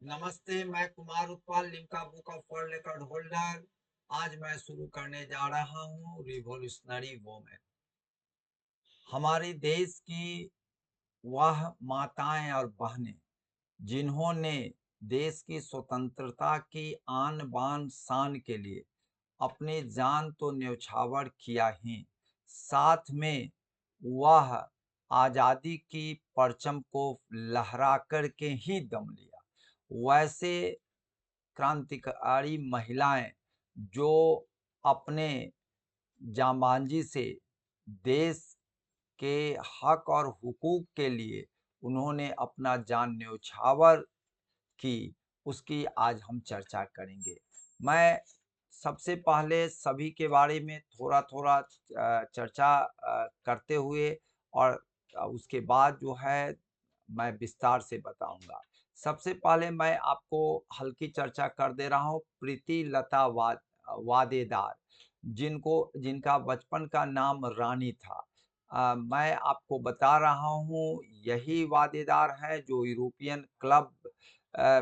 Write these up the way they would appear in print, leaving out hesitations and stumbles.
नमस्ते, मैं Kumar Utpal Limca book of world record holder. आज मैं शुरू करने जा रहा हूँ रिवॉल्यूशनरी वोमेन। हमारे देश की वह माताएं और बहनें जिन्होंने देश की स्वतंत्रता की आन बान शान के लिए अपनी जान तो न्यौछावर किया ही, साथ में वह आजादी की परचम को लहरा कर के ही दम लिया। वैसे क्रांतिकारी महिलाएं जो अपने जांबाजी से देश के हक और हुकूक के लिए उन्होंने अपना जान न्यौछावर की, उसकी आज हम चर्चा करेंगे। मैं सबसे पहले सभी के बारे में थोड़ा-थोड़ा चर्चा करते हुए और उसके बाद जो है मैं विस्तार से बताऊँगा। सबसे पहले मैं आपको हल्की चर्चा कर दे रहा हूँ प्रीति लता वादेदार, जिनका बचपन का नाम रानी था। मैं आपको बता रहा हूँ यही वादेदार है जो यूरोपियन क्लब अ,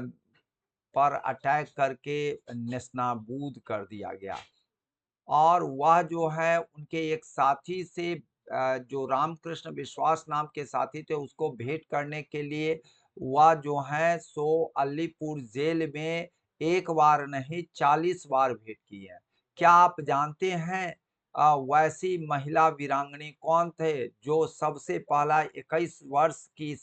पर अटैक करके नेस्तनाबूद कर दिया गया। और वह जो है उनके एक साथी से जो रामकृष्ण विश्वास नाम के साथी थे उसको भेंट करने के लिए वह जो है सो अलीपुर जेल में एक बार नहीं 40 बार भेंट की है। क्या आप जानते हैं वैसी महिला वीरांगनी कौन थे जो सबसे पहला 21 वर्ष की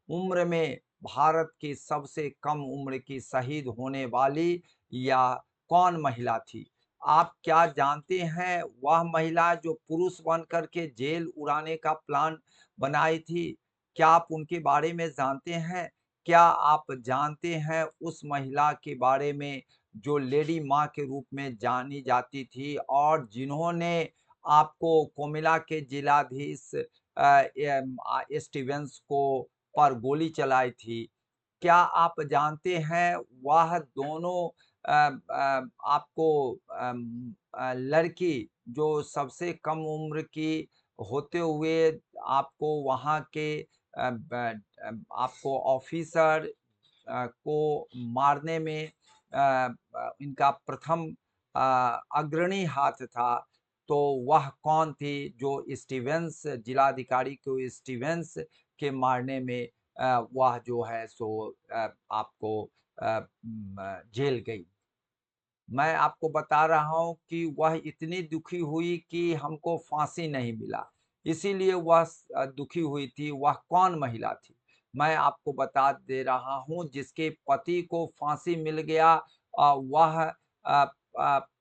उम्र में भारत की सबसे कम उम्र की शहीद होने वाली या कौन महिला थी? आप क्या जानते हैं वह महिला जो पुरुष बन कर के जेल उड़ाने का प्लान बनाई थी? क्या आप उनके बारे में जानते हैं? क्या आप जानते हैं उस महिला के बारे में जो लेडी माँ के रूप में जानी जाती थी और जिन्होंने आपको कोमिला के जिलाधीश स्टीवेंस को पर गोली चलाई थी? क्या आप जानते हैं वह दोनों आपको लड़की जो सबसे कम उम्र की होते हुए आपको वहाँ के आपको ऑफिसर को मारने में इनका प्रथम अग्रणी हाथ था, तो वह कौन थी जो स्टीवेंस जिलाधिकारी को स्टीवेंस के मारने में वह जो है सो आपको जेल गई। मैं आपको बता रहा हूँ कि वह इतनी दुखी हुई कि हमको फांसी नहीं मिला, इसीलिए वह दुखी हुई थी। वह कौन महिला थी? मैं आपको बता दे रहा हूँ जिसके पति को फांसी मिल गया वह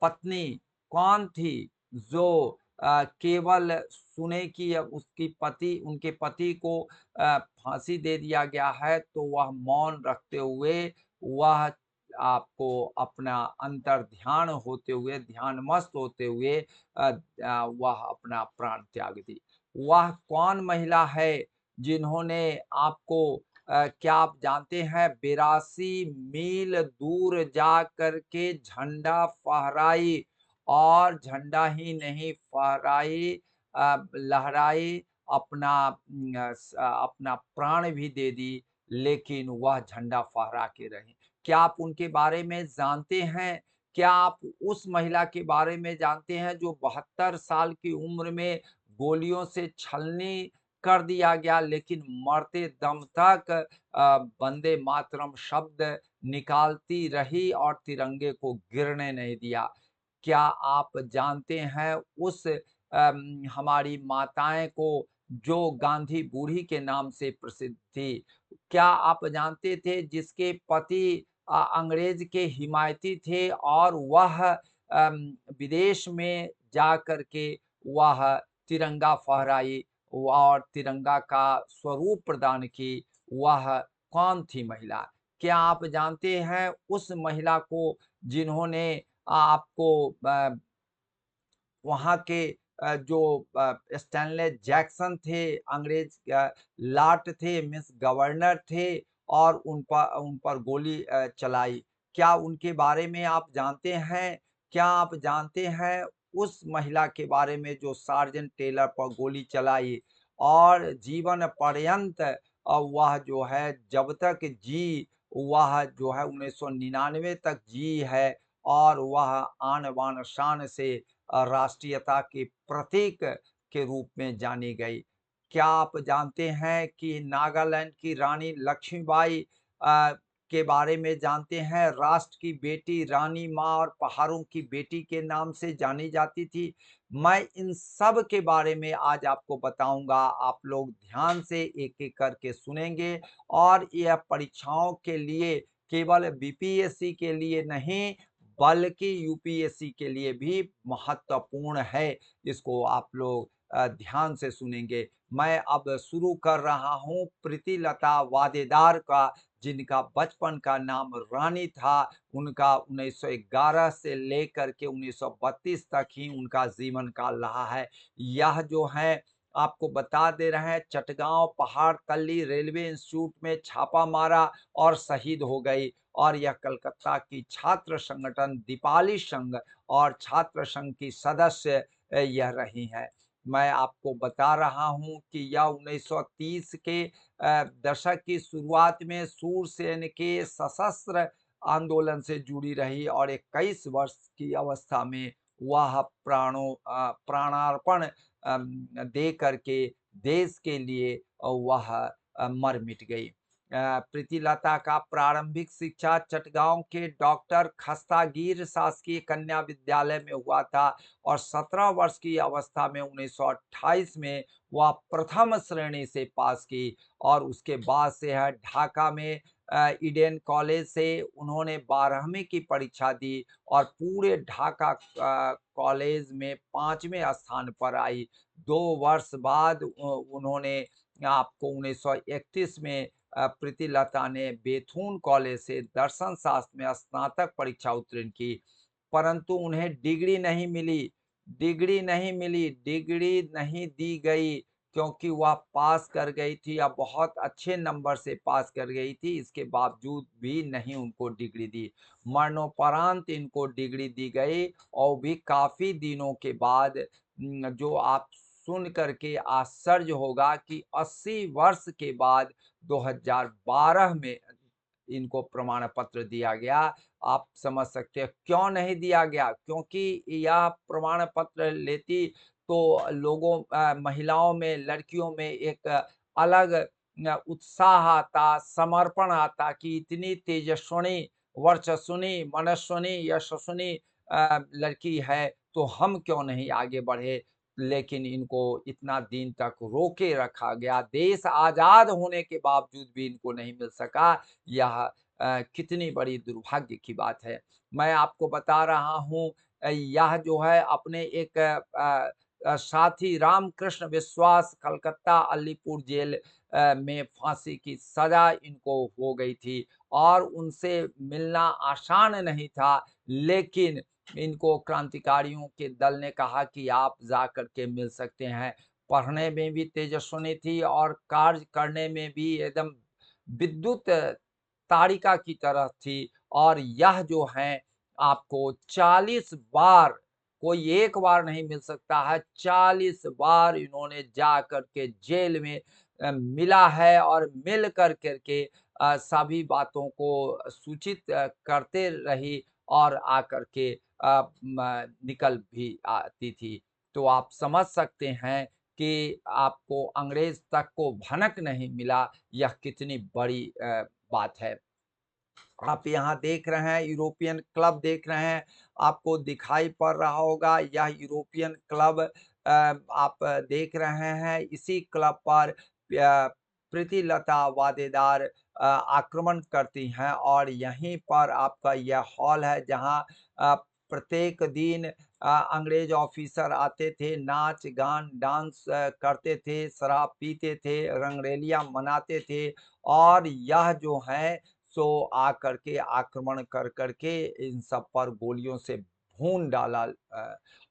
पत्नी कौन थी जो केवल सुने कि अब उनके पति को फांसी दे दिया गया है तो वह मौन रखते हुए वह आपको अपना अंतर्ध्यान होते हुए, ध्यानमस्त होते हुए वह अपना प्राण त्याग दी। वह कौन महिला है जिन्होंने आपको क्या आप जानते हैं 82 मील दूर जा कर के झंडा फहराई और झंडा ही नहीं फहराई लहराई अपना प्राण भी दे दी, लेकिन वह झंडा फहरा के रही। क्या आप उनके बारे में जानते हैं? क्या आप उस महिला के बारे में जानते हैं जो 72 साल की उम्र में गोलियों से छलनी कर दिया गया लेकिन मरते दम तक वंदे मातरम शब्द निकालती रही और तिरंगे को गिरने नहीं दिया। क्या आप जानते हैं उस हमारी माताएँ को जो गांधी बूढ़ी के नाम से प्रसिद्ध थी? क्या आप जानते थे जिसके पति अंग्रेज के हिमायती थे और वह विदेश में जा कर के वह तिरंगा फहराई और तिरंगा का स्वरूप प्रदान की, वह कौन थी महिला? क्या आप जानते हैं उस महिला को जिन्होंने आपको वहाँ के जो स्टैनले जैक्सन थे, अंग्रेज लॉर्ड थे, मीन्स गवर्नर थे और उन पर गोली चलाई। क्या उनके बारे में आप जानते हैं? क्या आप जानते हैं उस महिला के बारे में जो सार्जेंट टेलर पर गोली चलाई और जीवन पर्यंत वह जो है जब तक जी वह जो है 1999 तक जी है और वह आन बान शान से राष्ट्रीयता के प्रतीक के रूप में जानी गई। क्या आप जानते हैं कि नागालैंड की रानी लक्ष्मीबाई के बारे में जानते हैं? राष्ट्र की बेटी, रानी माँ और पहाड़ों की बेटी के नाम से जानी जाती थी। मैं इन सब के बारे में आज आपको बताऊँगा, आप लोग ध्यान से एक-एक करके सुनेंगे और यह परीक्षाओं के लिए केवल बीपीएससी के लिए नहीं, बल्कि यूपीएससी के लिए भी महत्वपूर्ण है। इसको आप लोग ध्यान से सुनेंगे। मैं अब शुरू कर रहा हूँ प्रीतिलता वादेदार का, जिनका बचपन का नाम रानी था। उनका 1911 से लेकर के 1932 तक ही उनका जीवन काल रहा है। यह जो है आपको बता दे रहे हैं, चटगांव पहाड़तली रेलवे इंस्टीट्यूट में छापा मारा और शहीद हो गई। और यह कलकत्ता की छात्र संगठन दीपाली संघ और छात्र संघ की सदस्य यह रही हैं। मैं आपको बता रहा हूं कि यह 1930 के दशक की शुरुआत में सूरसेन के सशस्त्र आंदोलन से जुड़ी रही और 21 वर्ष की अवस्था में वह प्राणार्पण दे करके देश के लिए वह मर मिट गई। प्रीतिलता का प्रारंभिक शिक्षा चटगांव के डॉक्टर खस्तागिर शासकीय कन्या विद्यालय में हुआ था और 17 वर्ष की अवस्था में 1928 में वह प्रथम श्रेणी से पास की और उसके बाद से है ढाका में ईडेन कॉलेज से उन्होंने 12वीं की परीक्षा दी और पूरे ढाका कॉलेज में 5वें स्थान पर आई। 2 वर्ष बाद उन्होंने आपको 1931 में प्रीतिलता ने बेथुन कॉलेज से दर्शन शास्त्र में स्नातक परीक्षा उत्तीर्ण की, परंतु उन्हें डिग्री नहीं दी गई क्योंकि वह पास कर गई थी या बहुत अच्छे नंबर से पास कर गई थी। इसके बावजूद भी नहीं उनको डिग्री दी। मरणोपरांत इनको डिग्री दी गई और भी काफ़ी दिनों के बाद। जो आप सुन कर के आश्चर्य होगा कि 80 वर्ष के बाद 2012 में इनको प्रमाण पत्र दिया गया। आप समझ सकते हैं क्यों नहीं दिया गया? क्योंकि यह प्रमाण पत्र लेती तो महिलाओं में, लड़कियों में एक अलग उत्साह आता, समर्पण आता कि इतनी तेजस्विनी, वर्चस्विनी, मनस्विनी, यशस्विनी लड़की है, तो हम क्यों नहीं आगे बढ़े? लेकिन इनको इतना दिन तक रोके रखा गया। देश आज़ाद होने के बावजूद भी इनको नहीं मिल सका। यह कितनी बड़ी दुर्भाग्य की बात है। मैं आपको बता रहा हूँ यह जो है अपने एक साथी रामकृष्ण विश्वास कलकत्ता अलीपुर जेल में फांसी की सजा इनको हो गई थी और उनसे मिलना आसान नहीं था, लेकिन इनको क्रांतिकारियों के दल ने कहा कि आप जा कर के मिल सकते हैं। पढ़ने में भी तेजस्विनी थी और कार्य करने में भी एकदम विद्युत तारिका की तरह थी और यह जो है आपको 40 बार, कोई एक बार नहीं मिल सकता है, 40 बार इन्होंने जा कर के जेल में मिला है और मिल कर के सभी बातों को सूचित करते रही और आकर के निकल भी आती थी। तो आप समझ सकते हैं कि आपको अंग्रेज तक को भनक नहीं मिला, यह कितनी बड़ी बात है। आप यहाँ देख रहे हैं यूरोपियन क्लब देख रहे हैं, आपको दिखाई पड़ रहा होगा यह यूरोपियन क्लब आप देख रहे हैं। इसी क्लब पर प्रीतिलता वादेदार आक्रमण करती हैं और यहीं पर आपका यह हॉल है जहाँ प्रत्येक दिन अंग्रेज ऑफिसर आते थे, नाच गान डांस करते थे, शराब पीते थे, रंगरेलियां मनाते थे और यह जो है सो आकर के आक्रमण कर के इन सब पर गोलियों से भून डाला।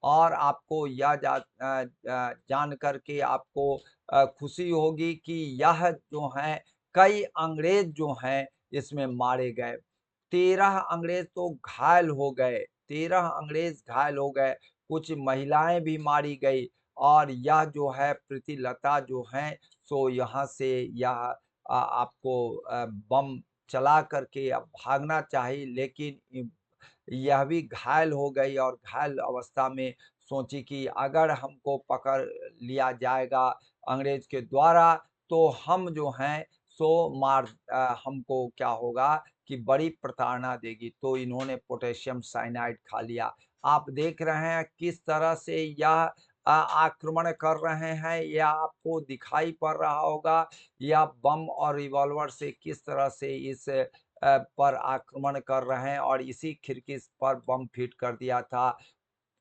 और आपको यह जान कर के आपको खुशी होगी कि यह जो हैं कई अंग्रेज जो हैं इसमें मारे गए। 13 अंग्रेज तो घायल हो गए, 13 अंग्रेज घायल हो गए, कुछ महिलाएं भी मारी गई और यह जो है प्रीतिलता जो हैं सो यहाँ से यह आपको बम चला करके अब भागना चाही, लेकिन यह भी घायल हो गई और घायल अवस्था में सोची कि अगर हमको पकड़ लिया जाएगा अंग्रेज के द्वारा, तो हम जो हैं सो हमको क्या होगा कि बड़ी प्रताड़ना देगी। तो इन्होंने पोटेशियम साइनाइड खा लिया। आप देख रहे हैं किस तरह से यह आक्रमण कर रहे हैं, या आपको दिखाई पड़ रहा होगा, या बम और रिवॉल्वर से किस तरह से इस पर आक्रमण कर रहे हैं, और इसी खिड़की पर बम फिट कर दिया था।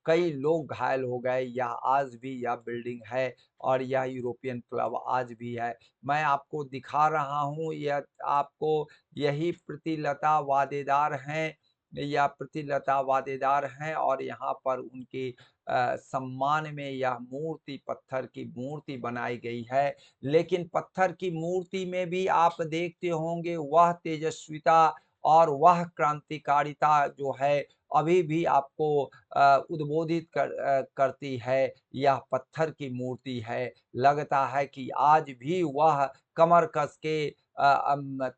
कई लोग घायल हो गए। यह आज भी यह बिल्डिंग है और यह यूरोपियन क्लब आज भी है। मैं आपको दिखा रहा हूँ, यह आपको यही प्रीतिलता वादेदार हैं, या प्रीतिलता वादेदार हैं, और यहाँ पर उनकी सम्मान में यह मूर्ति, पत्थर की मूर्ति बनाई गई है। लेकिन पत्थर की मूर्ति में भी आप देखते होंगे वह तेजस्विता और वह क्रांतिकारिता जो है अभी भी आपको उद्बोधित करती है। यह पत्थर की मूर्ति है। लगता है कि आज भी वह कमर कस के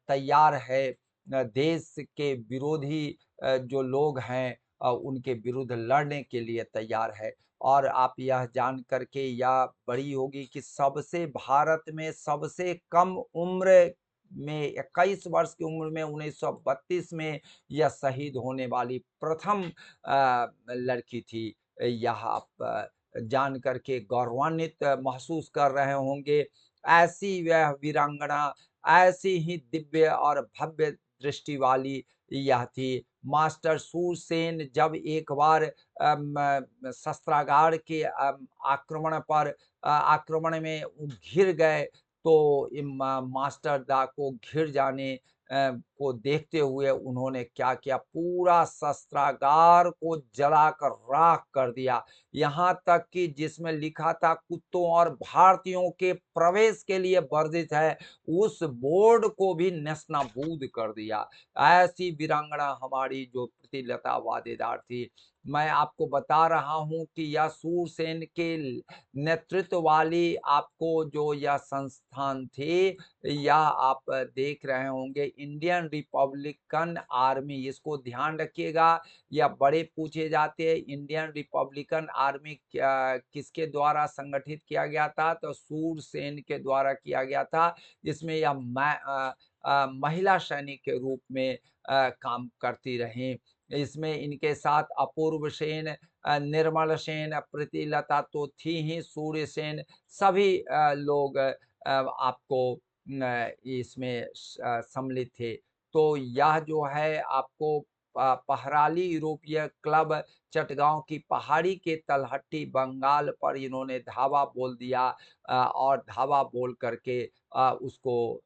तैयार है देश के विरोधी जो लोग हैं उनके विरुद्ध लड़ने के लिए तैयार है। और आप यह जान कर के यह बड़ी होगी कि सबसे भारत में सबसे कम उम्र में 21 वर्ष की उम्र में 1932 में यह शहीद होने वाली प्रथम लड़की थी। यह आप जान कर के गौरवान्वित महसूस कर रहे होंगे। ऐसी वह वीरांगना, ऐसी ही दिव्य और भव्य दृष्टि वाली यह थी। मास्टर सूरसेन जब एक बार शस्त्रागार के आक्रमण में घिर गए, तो मास्टर दा को घिर जाने को देखते हुए उन्होंने क्या किया, पूरा शस्त्रागार को जलाकर राख कर दिया। यहाँ तक कि जिसमें लिखा था कुत्तों और भारतीयों के प्रवेश के लिए वर्जित है, उस बोर्ड को भी नेस्तनाबूद कर दिया। ऐसी वीरांगना हमारी जो प्रीतिलता वादेदार थी। मैं आपको बता रहा हूँ कि यह सूरसेन के नेतृत्व वाली आपको जो यह संस्थान थी, यह आप देख रहे होंगे इंडियन रिपब्लिकन आर्मी। इसको ध्यान रखिएगा, या बड़े पूछे जाते हैं इंडियन रिपब्लिकन आर्मी किसके द्वारा संगठित किया गया था, तो सूरसेन के द्वारा किया गया था। इसमें यह महिला सैनिक के रूप में काम करती रहीं। इसमें इनके साथ अपूर्व सेन, निर्मल सेन, प्रीतिलता तो थी ही, सूर्यसेन, सभी लोग आपको इसमें सम्मिलित थे। तो यह जो है आपको पहराली यूरोपीय क्लब चटगांव की पहाड़ी के तलहटी बंगाल पर इन्होंने धावा बोल दिया, और धावा बोल करके उसको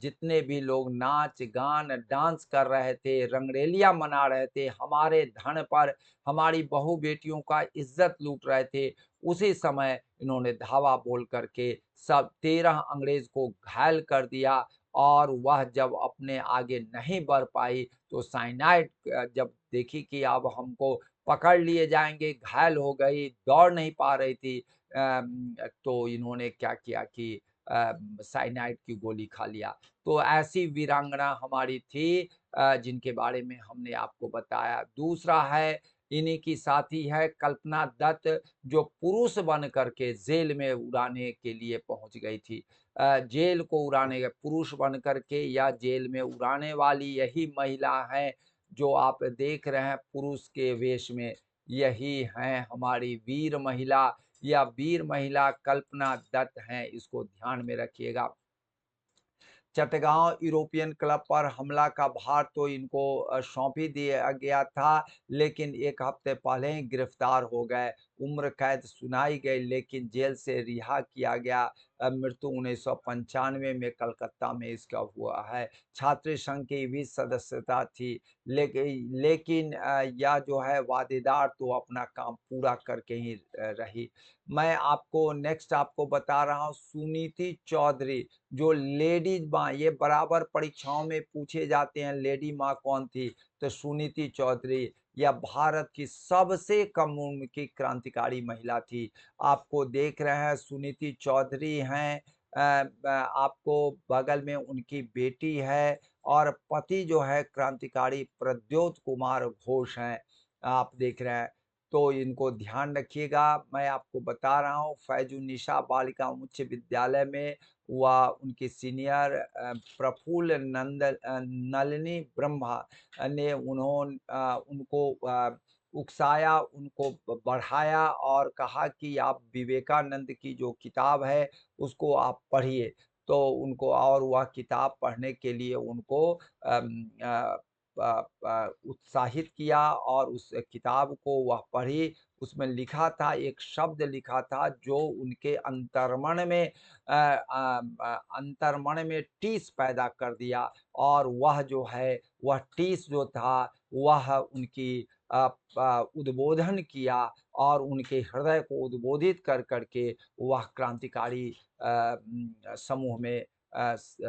जितने भी लोग नाच गान डांस कर रहे थे, रंगरेलिया मना रहे थे, हमारे धन पर हमारी बहू बेटियों का इज्जत लूट रहे थे, उसी समय इन्होंने धावा बोल करके सब 13 अंग्रेज को घायल कर दिया। और वह जब अपने आगे नहीं बढ़ पाई, तो साइनाइड जब देखी कि अब हमको पकड़ लिए जाएंगे, घायल हो गई, दौड़ नहीं पा रही थी, तो इन्होंने क्या किया कि साइनाइड की गोली खा लिया। तो ऐसी वीरांगना हमारी थी जिनके बारे में हमने आपको बताया। दूसरा है, इन्हीं की साथी है कल्पना दत्त, जो पुरुष बन करके जेल में उड़ाने के लिए पहुंच गई थी। जेल को उड़ाने के पुरुष बन करके या जेल में उड़ाने वाली यही महिला है जो आप देख रहे हैं पुरुष के वेश में। यही हैं हमारी वीर महिला, या वीर महिला कल्पना दत्त हैं, इसको ध्यान में रखिएगा। चटगांव यूरोपियन क्लब पर हमला का भार तो इनको सौंप ही दिया गया था, लेकिन 1 हफ्ते पहले ही गिरफ्तार हो गए। उम्र कैद सुनाई गई, लेकिन जेल से रिहा किया गया। मृत्यु 1995 में कलकत्ता में इसका हुआ है। छात्र संघ की भी सदस्यता थी, लेकिन यह जो है वादेदार तो अपना काम पूरा करके ही रही। मैं आपको नेक्स्ट आपको बता रहा हूँ सुनीति चौधरी, जो लेडीज माँ, ये बराबर परीक्षाओं में पूछे जाते हैं लेडी माँ कौन थी, तो सुनीति चौधरी यह भारत की सबसे कम उम्र की क्रांतिकारी महिला थी। आपको देख रहे हैं सुनीति चौधरी हैं, आपको बगल में उनकी बेटी है, और पति जो है क्रांतिकारी प्रद्योत कुमार घोष हैं, आप देख रहे हैं। तो इनको ध्यान रखिएगा। मैं आपको बता रहा हूँ फैजुन्निसा बालिका उच्च विद्यालय में वह उनकी सीनियर प्रफुल्ल नलिनी ब्रह्मा ने उनको उकसाया, उनको बढ़ाया और कहा कि आप विवेकानंद की जो किताब है उसको आप पढ़िए। तो उनको और वह किताब पढ़ने के लिए उनको उत्साहित किया और उस किताब को वह पढ़ी। उसमें लिखा था, एक शब्द लिखा था जो उनके अंतर्मन में टीस पैदा कर दिया और वह जो है, वह टीस जो था वह उनकी उद्बोधन किया और उनके हृदय को उद्बोधित कर के वह क्रांतिकारी समूह में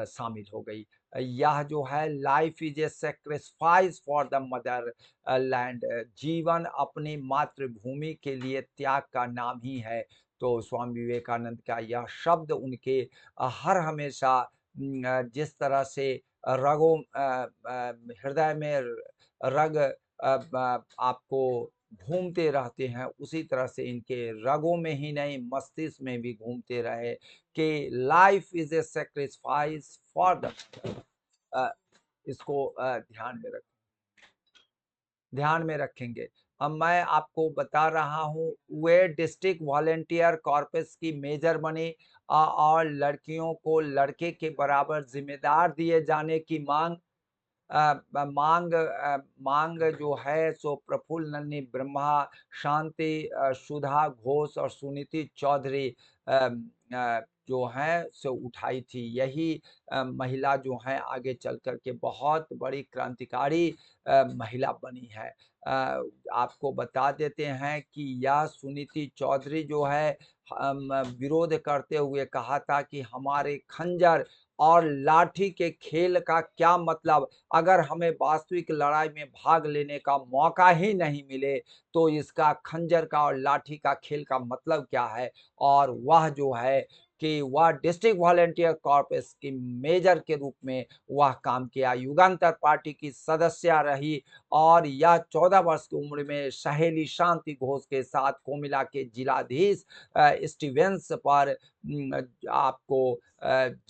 शामिल हो गई। यह जो है life is a sacrifice for the mother land, जीवन अपनी मातृभूमि के लिए त्याग का नाम ही है। तो स्वामी विवेकानंद का यह शब्द उनके हर हमेशा जिस तरह से हृदय में रग आपको घूमते रहते हैं, उसी तरह से इनके रगों में ही नहीं मस्तिष्क में भी घूमते रहे कि life is a sacrifice for the इसको ध्यान में रखेंगे। अब मैं आपको बता रहा हूँ वे डिस्ट्रिक्ट वॉलेंटियर कॉर्पस की मेजर बनी और लड़कियों को लड़के के बराबर जिम्मेदार दिए जाने की मांग जो है सो प्रफुल्ल नन्ही ब्रह्मा, शांति सुधा घोष और सुनीति चौधरी जो है सो उठाई थी। यही महिला जो है आगे चल कर के बहुत बड़ी क्रांतिकारी महिला बनी है। आपको बता देते हैं कि यह सुनीति चौधरी जो है विरोध करते हुए कहा था कि हमारे खंजर और लाठी के खेल का क्या मतलब, अगर हमें वास्तविक लड़ाई में भाग लेने का मौका ही नहीं मिले तो इसका खंजर का और लाठी का खेल का मतलब क्या है। और वह जो है कि वह डिस्ट्रिक्ट वॉलेंटियर कॉर्पस की मेजर के रूप में वह काम किया, युगांतर पार्टी की सदस्य रही और यह 14 वर्ष की उम्र में सहेली शांति घोष के साथ कोमिला के जिलाधीश स्टीवेंस पर आपको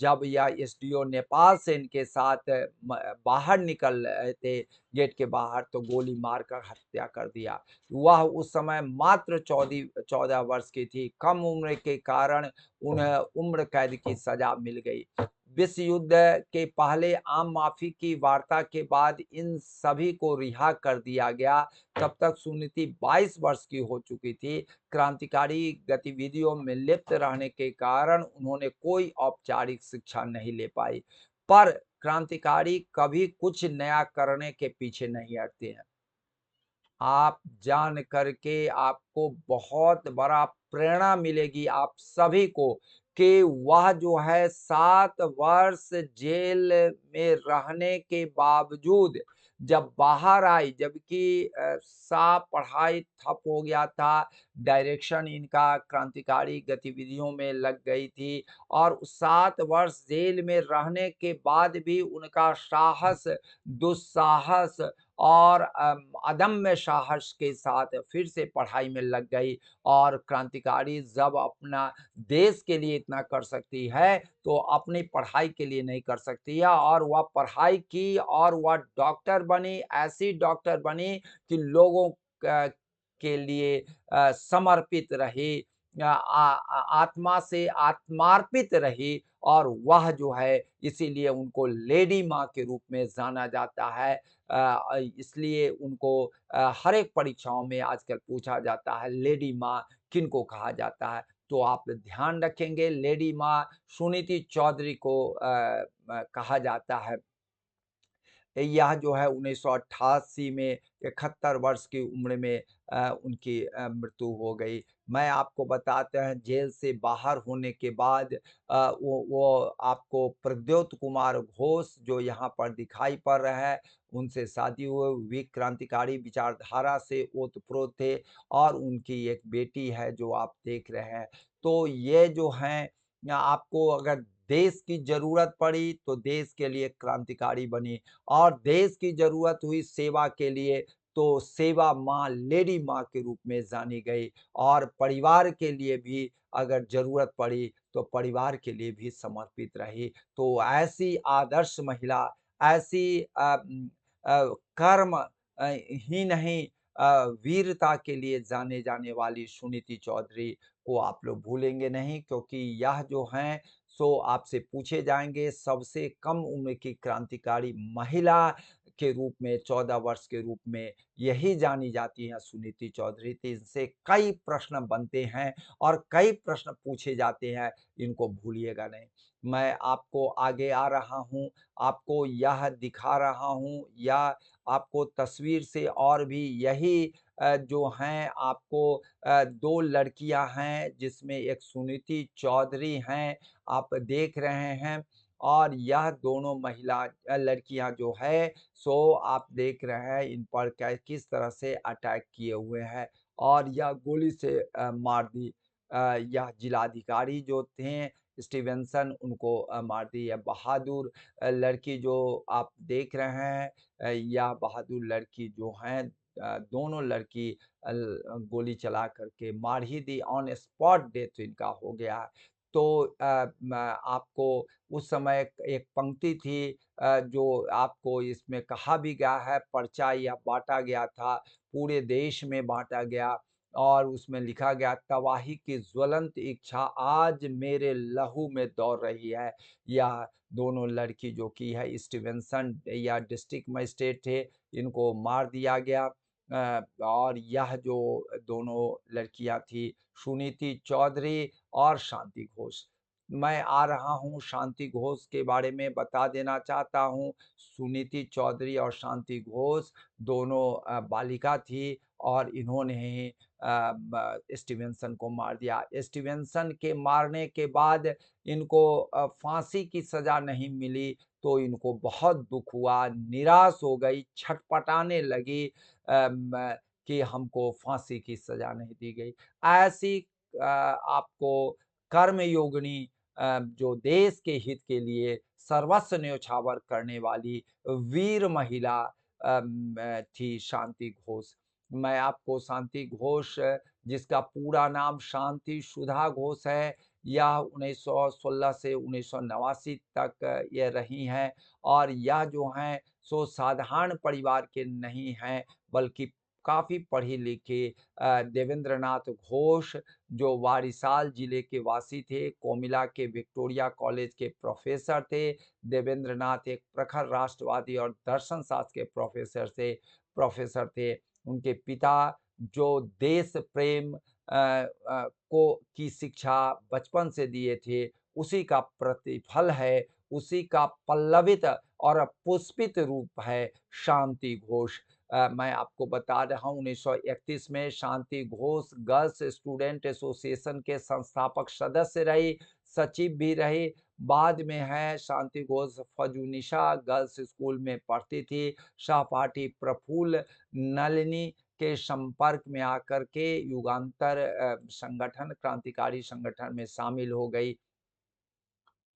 जब यह एसडीओ नेपाल से इनके साथ बाहर निकल रहे थे गेट के बाहर, तो गोली मारकर हत्या कर दिया। वह उस समय मात्र 14 वर्ष की थी। कम उम्र के कारण उन्हें उम्र कैद की सजा मिल गई। विश्व युद्ध के पहले आम माफी की वार्ता के बाद इन सभी को रिहा कर दिया गया। तब तक सुनीति 22 वर्ष की हो चुकी थी। क्रांतिकारी गतिविधियों में लिप्त रहने के कारण उन्होंने कोई औपचारिक शिक्षा नहीं ले पाई। पर क्रांतिकारी कभी कुछ नया करने के पीछे नहीं हटते हैं। आप जान करके आपको बहुत बड़ा प्रेरणा मिलेगी आप सभी को कि वह जो है 7 वर्ष जेल में रहने के बावजूद जब बाहर आई, जबकि साफ पढ़ाई ठप हो गया था, डायरेक्शन इनका क्रांतिकारी गतिविधियों में लग गई थी और 7 वर्ष जेल में रहने के बाद भी उनका साहस, दुस्साहस और अदम्य साहस के साथ फिर से पढ़ाई में लग गई। और क्रांतिकारी जब अपना देश के लिए इतना कर सकती है तो अपनी पढ़ाई के लिए नहीं कर सकती है। और वह पढ़ाई की और वह डॉक्टर बनी, ऐसी डॉक्टर बनी कि लोगों के लिए समर्पित रही, आत्मा से आत्मार्पित रही और वह जो है इसीलिए उनको लेडी माँ के रूप में जाना जाता है। इसलिए उनको हर एक परीक्षाओं में आजकल पूछा जाता है लेडी माँ किनको कहा जाता है। तो आप ध्यान रखेंगे लेडी माँ सुनीति चौधरी को कहा जाता है। यह जो है 1988 में 71 वर्ष की उम्र में उनकी मृत्यु हो गई। मैं आपको बताते हैं जेल से बाहर होने के बाद वो आपको प्रद्योत कुमार घोष जो यहाँ पर दिखाई पड़ रहे हैं, उनसे शादी हुई, वे क्रांतिकारी विचारधारा से ओतप्रोत थे और उनकी एक बेटी है जो आप देख रहे हैं। तो ये जो हैं आपको अगर देश की ज़रूरत पड़ी तो देश के लिए क्रांतिकारी बनी और देश की ज़रूरत हुई सेवा के लिए तो सेवा माँ, लेडी माँ के रूप में जानी गई और परिवार के लिए भी अगर ज़रूरत पड़ी तो परिवार के लिए भी समर्पित रही। तो ऐसी आदर्श महिला, ऐसी कर्म ही नहीं वीरता के लिए जाने जाने वाली सुनीति चौधरी को आप लोग भूलेंगे नहीं क्योंकि यह जो हैं सो आपसे पूछे जाएँगे सबसे कम उम्र की क्रांतिकारी महिला के रूप में 14 वर्ष के रूप में यही जानी जाती हैं सुनीति चौधरी। तो इनसे कई प्रश्न बनते हैं और कई प्रश्न पूछे जाते हैं, इनको भूलिएगा नहीं। मैं आपको आगे आ रहा हूँ, आपको यह दिखा रहा हूँ या आपको तस्वीर से और भी यही जो हैं आपको 2 लड़कियाँ हैं जिसमें एक सुनीति चौधरी हैं, आप देख रहे हैं और यह दोनों लड़कियाँ जो है सो आप देख रहे हैं इन पर कै किस तरह से अटैक किए हुए हैं और यह गोली से मार दी। यह जिलाधिकारी जो थे स्टीवेंसन उनको मार दी। यह बहादुर लड़की जो आप देख रहे हैं यह बहादुर लड़की जो हैं दोनों लड़की गोली चला कर के मार ही दी, ऑन स्पॉट डेथ इनका हो गया। तो म आपको उस समय एक पंक्ति थी जो आपको इसमें कहा भी गया है, पर्चा यह बाँटा गया था, पूरे देश में बाँटा गया और उसमें लिखा गया तबाही की ज्वलंत इच्छा आज मेरे लहू में दौड़ रही है। यह दोनों लड़की जो कि है स्टीवेंसन या डिस्ट्रिक्ट मजिस्ट्रेट थे, इनको मार दिया गया। और यह जो दोनों लड़कियाँ थी, सुनीति चौधरी और शांति घोष। मैं आ रहा हूँ शांति घोष के बारे में बता देना चाहता हूँ। सुनीति चौधरी और शांति घोष दोनों बालिका थी और इन्होंने ही स्टीवेंसन को मार दिया। स्टीवेंसन के मारने के बाद इनको फांसी की सज़ा नहीं मिली, तो इनको बहुत दुःख हुआ, निराश हो गई, छटपटाने लगी कि हमको फांसी की सज़ा नहीं दी गई। ऐसी आपको कर्मयोगिनी जो देश के हित के लिए सर्वस्व न्योछावर करने वाली वीर महिला थी शांति घोष। मैं आपको शांति घोष जिसका पूरा नाम शांति सुधा घोष है, यह 1916 से 1989 तक ये रही हैं और यह जो हैं सो साधारण परिवार के नहीं हैं, बल्कि काफ़ी पढ़ी-लिखी देवेंद्र नाथ घोष जो वारिसाल जिले के वासी थे, कोमिला के विक्टोरिया कॉलेज के देवेंद्र नाथ एक प्रखर राष्ट्रवादी और दर्शन शास्त्र के प्रोफ़ेसर थे। उनके पिता जो देश प्रेम को की शिक्षा बचपन से दिए थे, उसी का प्रतिफल है, उसी का पल्लवित और पुष्पित रूप है शांति घोष। मैं आपको बता रहा हूँ 1931 में शांति घोष गर्ल्स स्टूडेंट एसोसिएशन के संस्थापक सदस्य रही, सचिव भी रही। बाद में है शांति घोष फजूनिशा गर्ल्स स्कूल में पढ़ती थी। सहपाठी प्रफुल्ल नलिनी के संपर्क में आकर के युगांतर संगठन क्रांतिकारी संगठन में शामिल हो गई।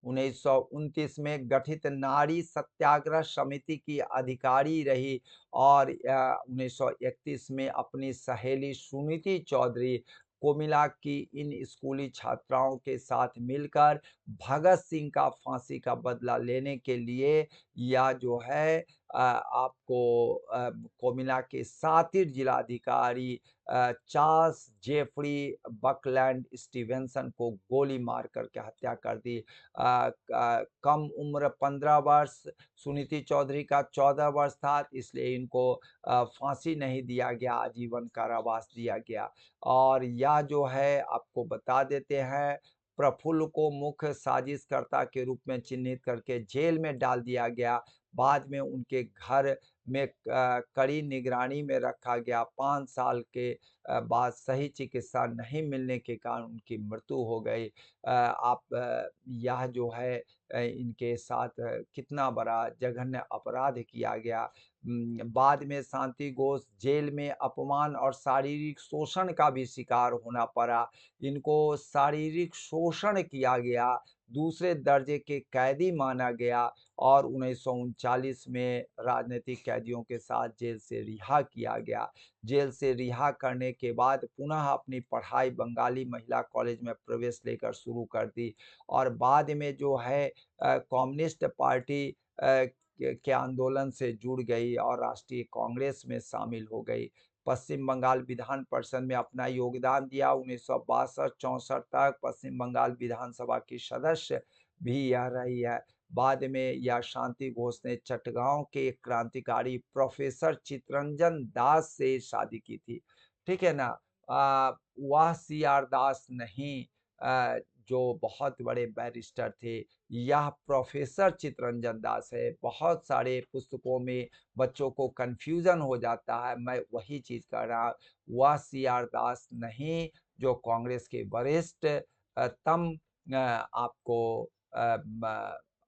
1929 में गठित नारी सत्याग्रह समिति की अधिकारी रही और 1931 में अपनी सहेली सुनीति चौधरी कोमिला की इन स्कूली छात्राओं के साथ मिलकर भगत सिंह का फांसी का बदला लेने के लिए यह जो है आपको कोमिला के सातिर जिलाधिकारी चार्ल्स जेफरी बकलैंड स्टीवेंसन को गोली मार करके हत्या कर दी। कम उम्र 15 वर्ष, सुनीति चौधरी का 14 वर्ष था, इसलिए इनको फांसी नहीं दिया गया, आजीवन कारावास दिया गया। और यह जो है आपको बता देते हैं, प्रफुल्ल को मुख्य साजिशकर्ता के रूप में चिन्हित करके जेल में डाल दिया गया। बाद में उनके घर में कड़ी निगरानी में रखा गया। 5 साल के बाद सही चिकित्सा नहीं मिलने के कारण उनकी मृत्यु हो गई। यह जो है इनके साथ कितना बड़ा जघन्य अपराध किया गया। बाद में शांति घोष जेल में अपमान और शारीरिक शोषण का भी शिकार होना पड़ा। इनको शारीरिक शोषण किया गया, दूसरे दर्जे के कैदी माना गया और 1939 में राजनीतिक कैदियों के साथ जेल से रिहा किया गया। जेल से रिहा करने के बाद पुनः अपनी पढ़ाई बंगाली महिला कॉलेज में प्रवेश लेकर शुरू कर दी और बाद में जो है कम्युनिस्ट पार्टी के आंदोलन से जुड़ गई और राष्ट्रीय कांग्रेस में शामिल हो गई। पश्चिम बंगाल विधान परिषद में अपना योगदान दिया। 1962-64 तक पश्चिम बंगाल विधानसभा की सदस्य भी यह रही है। बाद में यह शांति घोष ने चटगांव के एक क्रांतिकारी प्रोफेसर चित्तरंजन दास से शादी की थी। ठीक है ना? वह सी.आर. दास नहीं, जो बहुत बड़े बैरिस्टर थे, यह प्रोफेसर चित्तरंजन दास है। बहुत सारे पुस्तकों में बच्चों को कन्फ्यूज़न हो जाता है, मैं वही चीज़ कह रहा। वह सी.आर. दास नहीं, जो कांग्रेस के वरिष्ठ तम आपको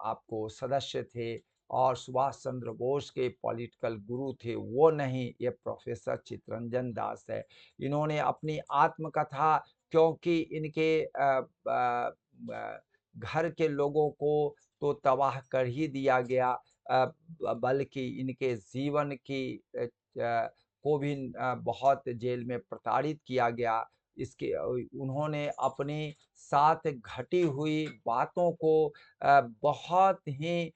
आपको सदस्य थे और सुभाष चंद्र बोस के पॉलिटिकल गुरु थे, वो नहीं, ये प्रोफेसर चित्तरंजन दास है। इन्होंने अपनी आत्मकथा, क्योंकि इनके घर के लोगों को तो तबाह कर ही दिया गया, बल्कि इनके जीवन की को भी बहुत जेल में प्रताड़ित किया गया। इसके उन्होंने अपनी साथ घटी हुई बातों को बहुत ही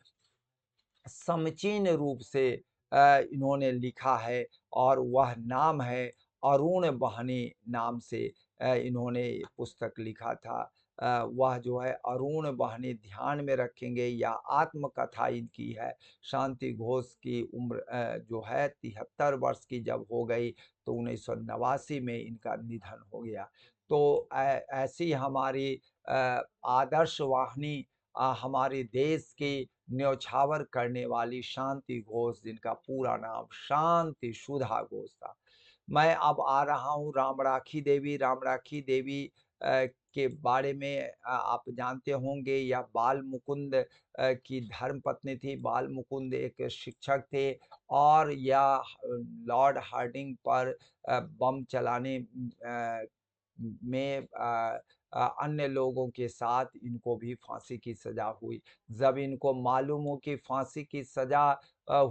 समीचीन रूप से इन्होंने लिखा है और वह नाम है अरुण बहनी नाम से इन्होंने पुस्तक लिखा था। वह जो है अरुण बहनी ध्यान में रखेंगे, या आत्मकथा इनकी है। शांति घोष की उम्र जो है 73 वर्ष की जब हो गई तो 1989 में इनका निधन हो गया। तो ऐसी हमारी आदर्श वाहिनी, हमारे देश की न्योछावर करने वाली शांति घोष, जिनका पूरा नाम शांति सुधा घोष था। मैं अब आ रहा हूँ राम राखी देवी। राम राखी देवी के बारे में आप जानते होंगे, यह बाल मुकुंद की धर्मपत्नी थी। बाल मुकुंद एक शिक्षक थे और यह लॉर्ड हार्डिंग पर बम चलाने में अन्य लोगों के साथ इनको भी फांसी की सजा हुई। जब इनको मालूम हो कि फांसी की सजा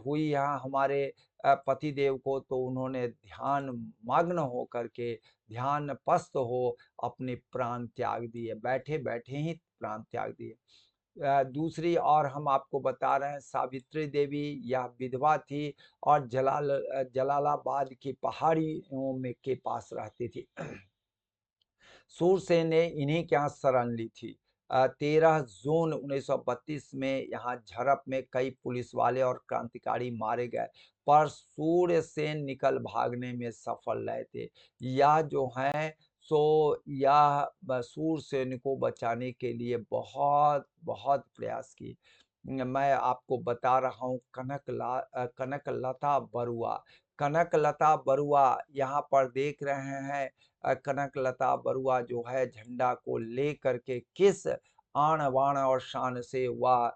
हुई यहाँ हमारे पतिदेव को, तो उन्होंने ध्यान मग्न हो करके, ध्यान पस्त हो अपने प्राण त्याग दिए, बैठे बैठे ही प्राण त्याग दिए। दूसरी और हम आपको बता रहे हैं, सावित्री देवी, यह विधवा थी और जलालाबाद की पहाड़ियों में के पास रहती थी। सूरसेन ने इन्हीं के यहाँ शरण ली थी। 13 जून 1932 में यहाँ झड़प में कई पुलिस वाले और क्रांतिकारी मारे गए, पर सूरसेन निकल भागने में सफल रहे थे। यह जो है सो यह सूरसेन को बचाने के लिए बहुत बहुत प्रयास की। मैं आपको बता रहा हूँ कनकलता बरुआ। कनकलता बरुआ यहाँ पर देख रहे हैं। कनकलता बरुआ जो है झंडा को ले करके किस आन बान और शान से वह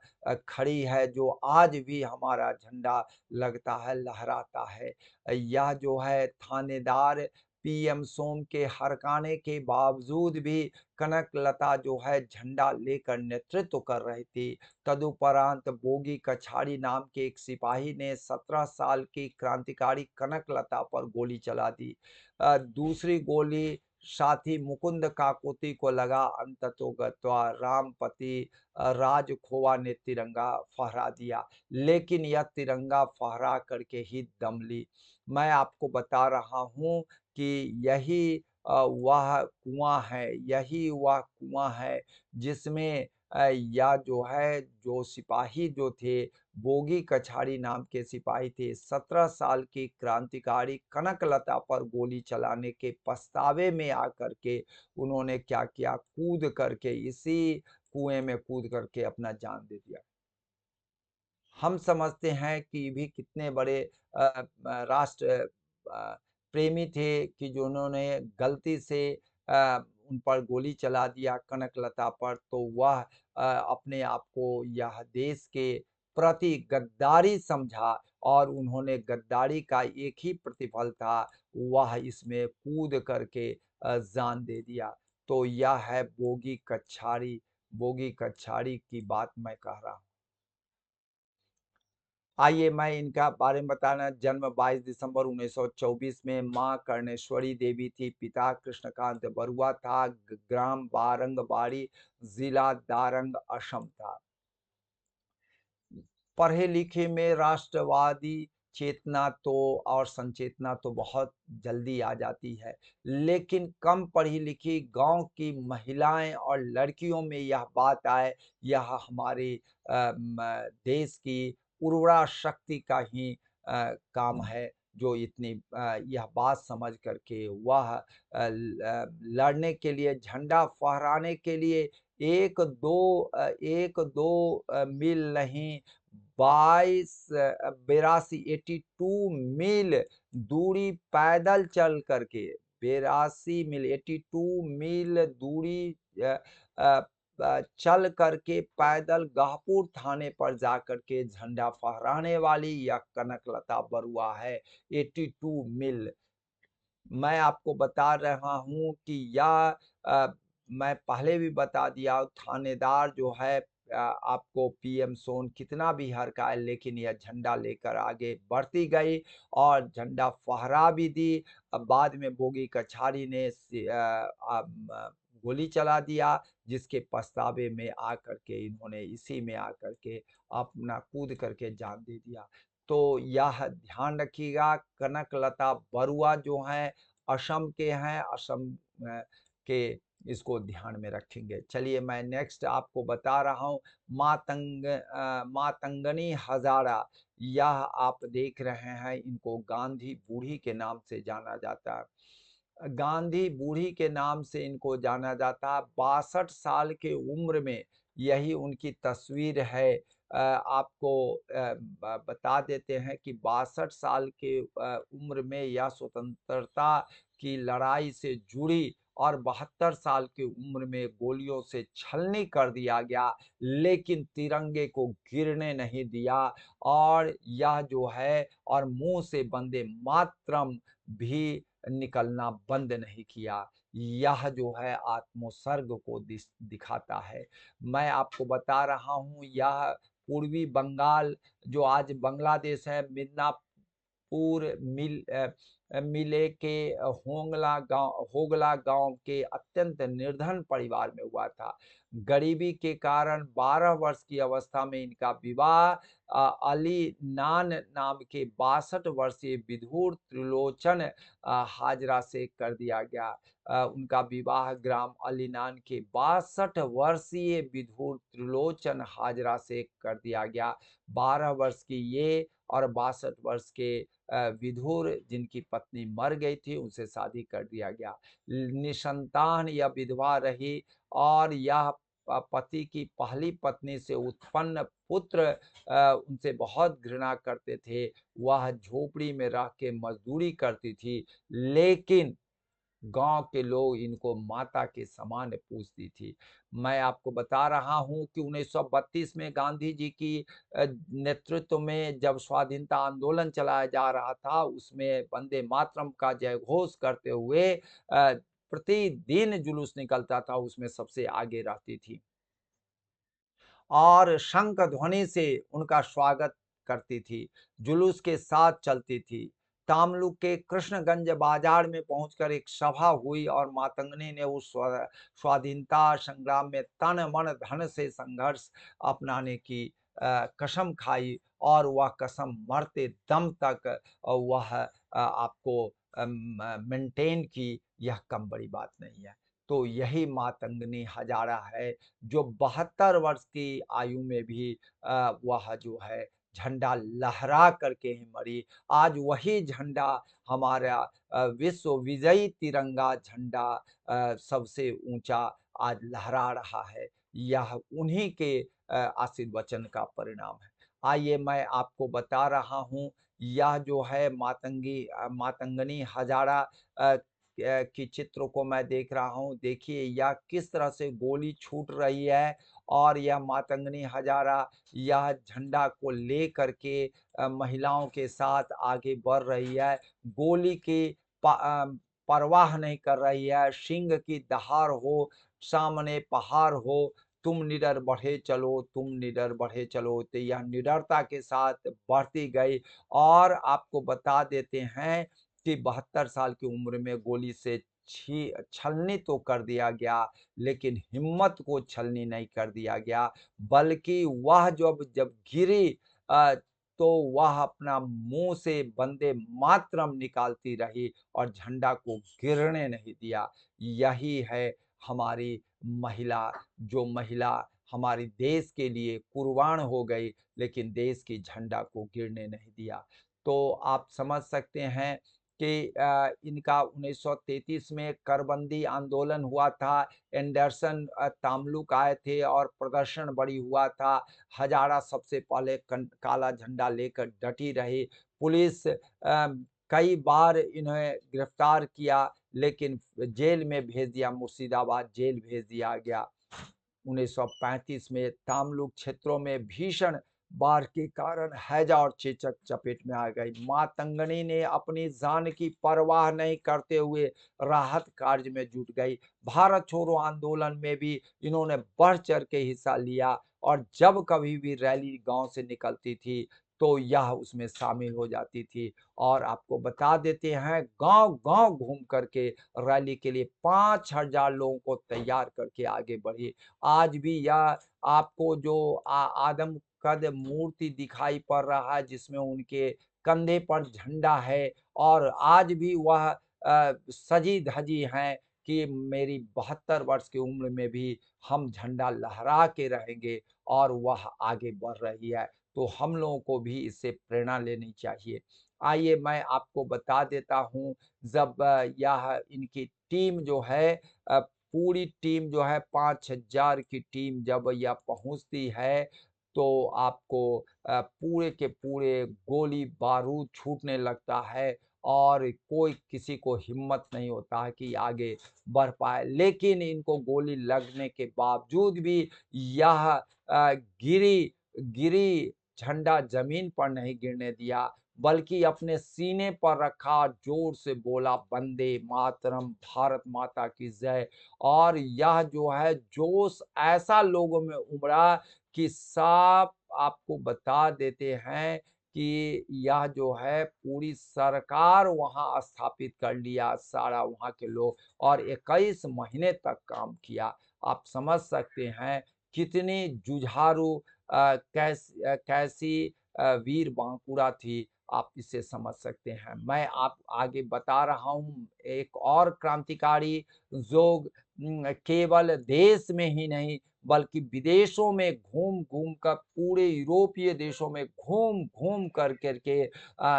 खड़ी है, जो आज भी हमारा झंडा लगता है, लहराता है। यह जो है थानेदार पीएम सोम के हरकाने के बावजूद भी कनकलता जो है झंडा लेकर नेतृत्व कर रही थी। तदुपरांत बोगी कछाड़ी नाम के एक सिपाही ने 17 साल की क्रांतिकारी कनकलता पर गोली चला दी। दूसरी गोली साथी मुकुंद काकोती को लगा। अंततोगत्वा रामपति राजखोवा ने तिरंगा फहरा दिया, लेकिन यह तिरंगा फहरा करके ही दम ली। मैं आपको बता रहा हूँ कि यही वह कुआं है, यही वह कुआं है जिसमें या जो है, जो सिपाही जो थे, बोगी कछाड़ी नाम के सिपाही थे, 17 साल की क्रांतिकारी कनकलता पर गोली चलाने के पछतावे में आकर के उन्होंने क्या किया, कूद करके इसी कुएं में कूद करके अपना जान दे दिया। हम समझते हैं कि भी कितने बड़े राष्ट्र प्रेमी थे कि जिन्होंने गलती से उन पर गोली चला दिया कनकलता पर, तो वह अपने आप को यह देश के प्रति गद्दारी समझा और उन्होंने गद्दारी का एक ही प्रतिफल था, वह इसमें कूद करके जान दे दिया। तो यह है बोगी कछाड़ी की बात मैं कह रहा हूँ। आइए मैं इनका बारे में बताना। जन्म 22 दिसंबर 1924 में, माँ कर्णेश्वरी देवी थी, पिता कृष्णकांत बरुआ था, ग्राम बारंगबाड़ी, जिला दारंग, असम था। पढ़े लिखे में राष्ट्रवादी चेतना तो और संचेतना तो बहुत जल्दी आ जाती है, लेकिन कम पढ़ी लिखी गांव की महिलाएं और लड़कियों में यह बात आए, यह हमारे देश की उर्वरा शक्ति का ही काम है, जो इतनी यह बात समझ करके वह लड़ने के लिए, झंडा फहराने के लिए एक दो मील नहीं, 82 मील दूरी पैदल चल करके, 82 मील 82 मील दूरी चल करके पैदल गहपुर थाने पर जाकर के झंडा फहराने वाली यह कनकलता बरुआ है। 82 मील। मैं आपको बता रहा हूँ कि यह मैं पहले भी बता दिया, थानेदार जो है आपको पीएम सोन कितना भी हरकाए, लेकिन यह झंडा लेकर आगे बढ़ती गई और झंडा फहरा भी दी। अब बाद में बोगी कछाड़ी ने गोली चला दिया, जिसके पछतावे में आकर के इन्होंने इसी में आकर के अपना कूद करके जान दे दिया। तो यह ध्यान रखिएगा, कनकलता बरुआ जो हैं असम के हैं, असम के, इसको ध्यान में रखेंगे। चलिए मैं नेक्स्ट आपको बता रहा हूँ, मातंगनी हजारा। यह आप देख रहे हैं, इनको गांधी बूढ़ी के नाम से जाना जाता है। गांधी बूढ़ी के नाम से इनको जाना जाता है। 62 साल के उम्र में यही उनकी तस्वीर है। आपको बता देते हैं कि 62 साल के उम्र में यह स्वतंत्रता की लड़ाई से जुड़ी और 72 साल की उम्र में गोलियों से छलनी कर दिया गया, लेकिन तिरंगे को गिरने नहीं दिया। और यह जो है, और मुंह से वंदे मातरम भी निकलना बंद नहीं किया। यह जो है आत्मोत्सर्ग को दिखाता है। मैं आपको बता रहा हूँ, यह पूर्वी बंगाल जो आज बांग्लादेश है, मिले के होगला गांव के अत्यंत निर्धन परिवार में हुआ था। गरीबी के कारण 12 वर्ष की अवस्था में इनका विवाह अली नान नाम के 62 वर्षीय विधुर त्रिलोचन हाजरा से कर दिया गया। उनका विवाह ग्राम अलीनान के 62 वर्षीय विधुर त्रिलोचन हाजरा से कर दिया गया। 12 वर्ष की ये और 62 वर्ष के विधुर, जिनकी पत्नी मर गई थी, उनसे शादी कर दिया गया। निसंतान यह विधवा रही और यह पति की पहली पत्नी से उत्पन्न पुत्र उनसे बहुत घृणा करते थे। वह झोपड़ी में रह के मजदूरी करती थी, लेकिन गांव के लोग इनको माता के समान पूजती थी। मैं आपको बता रहा हूं कि 1932 में गांधी जी की नेतृत्व में जब स्वाधीनता आंदोलन चलाया जा रहा था, उसमें वंदे मातरम का जय घोष करते हुए प्रतिदिन जुलूस निकलता था, उसमें सबसे आगे रहती थी और शंख ध्वनि से उनका स्वागत करती थी, जुलूस के साथ चलती थी। तामलुक के कृष्णगंज बाजार में पहुंचकर एक सभा हुई और मातंगनी ने उस स्वाधीनता संग्राम में तन मन धन से संघर्ष अपनाने की कसम खाई और वह कसम मरते दम तक वह आपको मेंटेन की। यह कम बड़ी बात नहीं है। तो यही मातंगनी हजारा है, जो 72 वर्ष की आयु में भी वह जो है झंडा लहरा करके ही मरी। आज वही झंडा हमारा विश्व विजयी तिरंगा झंडा सबसे ऊंचा आज लहरा रहा है। यह उन्हीं के आशीर्वचन का परिणाम है। आइए मैं आपको बता रहा हूं यह जो है मातंगनी हजारा की चित्र को मैं देख रहा हूँ। देखिए यह किस तरह से गोली छूट रही है और यह मातंगनी हजारा यह झंडा को लेकर के महिलाओं के साथ आगे बढ़ रही है। गोली की परवाह नहीं कर रही है। सिंह की दहाड़ हो, सामने पहाड़ हो, तुम निडर बढ़े चलो, तुम निडर बढ़े चलो। तो यह निडरता के साथ बढ़ती गई और आपको बता देते हैं कि 72 साल की उम्र में गोली से छलनी तो कर दिया गया, लेकिन हिम्मत को छलनी नहीं कर दिया गया, बल्कि वह जब जब गिरी अ, तो वह अपना मुँह से वंदे मातरम निकालती रही और झंडा को गिरने नहीं दिया। यही है हमारी महिला, जो महिला हमारे देश के लिए कुर्बान हो गई, लेकिन देश की झंडा को गिरने नहीं दिया। तो आप समझ सकते हैं कि इनका 1933 में करबंदी आंदोलन हुआ था। एंडरसन तमालुक आए थे और प्रदर्शन बड़ी हुआ था। हजारा सबसे पहले काला झंडा लेकर डटी रही। पुलिस कई बार इन्हें गिरफ्तार किया, लेकिन जेल में भेज दिया, मुर्शिदाबाद जेल भेज दिया गया। 1935 में तमालुक क्षेत्रों में भीषण बाढ़ के कारण हैजा और चेचक चपेट में आ गई। मातंगनी ने अपनी जान की परवाह नहीं करते हुए राहत कार्य में जुट गई। भारत छोड़ो आंदोलन में भी इन्होंने बढ़ चढ़ के हिस्सा लिया और जब कभी भी रैली गांव से निकलती थी तो यह उसमें शामिल हो जाती थी। और आपको बता देते हैं, गांव-गांव घूम करके रैली के लिए 5000 लोगों को तैयार करके आगे बढ़ी। आज भी यह आपको जो आदम कद मूर्ति दिखाई पड़ रहा है, जिसमें उनके कंधे पर झंडा है और आज भी वह सजी-धजी हैं कि मेरी 72 वर्ष की उम्र में भी हम झंडा लहरा के रहेंगे और वह आगे बढ़ रही है। तो हम लोगों को भी इससे प्रेरणा लेनी चाहिए। आइए मैं आपको बता देता हूँ, जब यह इनकी टीम जो है पूरी टीम जो है 5000 की टीम जब यह पहुँचती है, तो आपको पूरे के पूरे गोली बारूद छूटने लगता है और कोई किसी को हिम्मत नहीं होता है कि आगे बढ़ पाए। लेकिन इनको गोली लगने के बावजूद भी यह गिरी गिरी झंडा ज़मीन पर नहीं गिरने दिया, बल्कि अपने सीने पर रखा, जोर से बोला वंदे मातरम, भारत माता की जय। और यह जो है जोश ऐसा लोगों में उमड़ा कि साफ आपको बता देते हैं कि यह जो है पूरी सरकार वहाँ स्थापित कर लिया, सारा वहाँ के लोग, और 21 महीने तक काम किया। आप समझ सकते हैं कितनी जुझारू कैसी वीर बांकुरा थी, आप इसे समझ सकते हैं। मैं आप आगे बता रहा हूँ एक और क्रांतिकारी जो केवल देश में ही नहीं बल्कि विदेशों में घूम-घूम कर, पूरे यूरोपीय देशों में घूम-घूम करके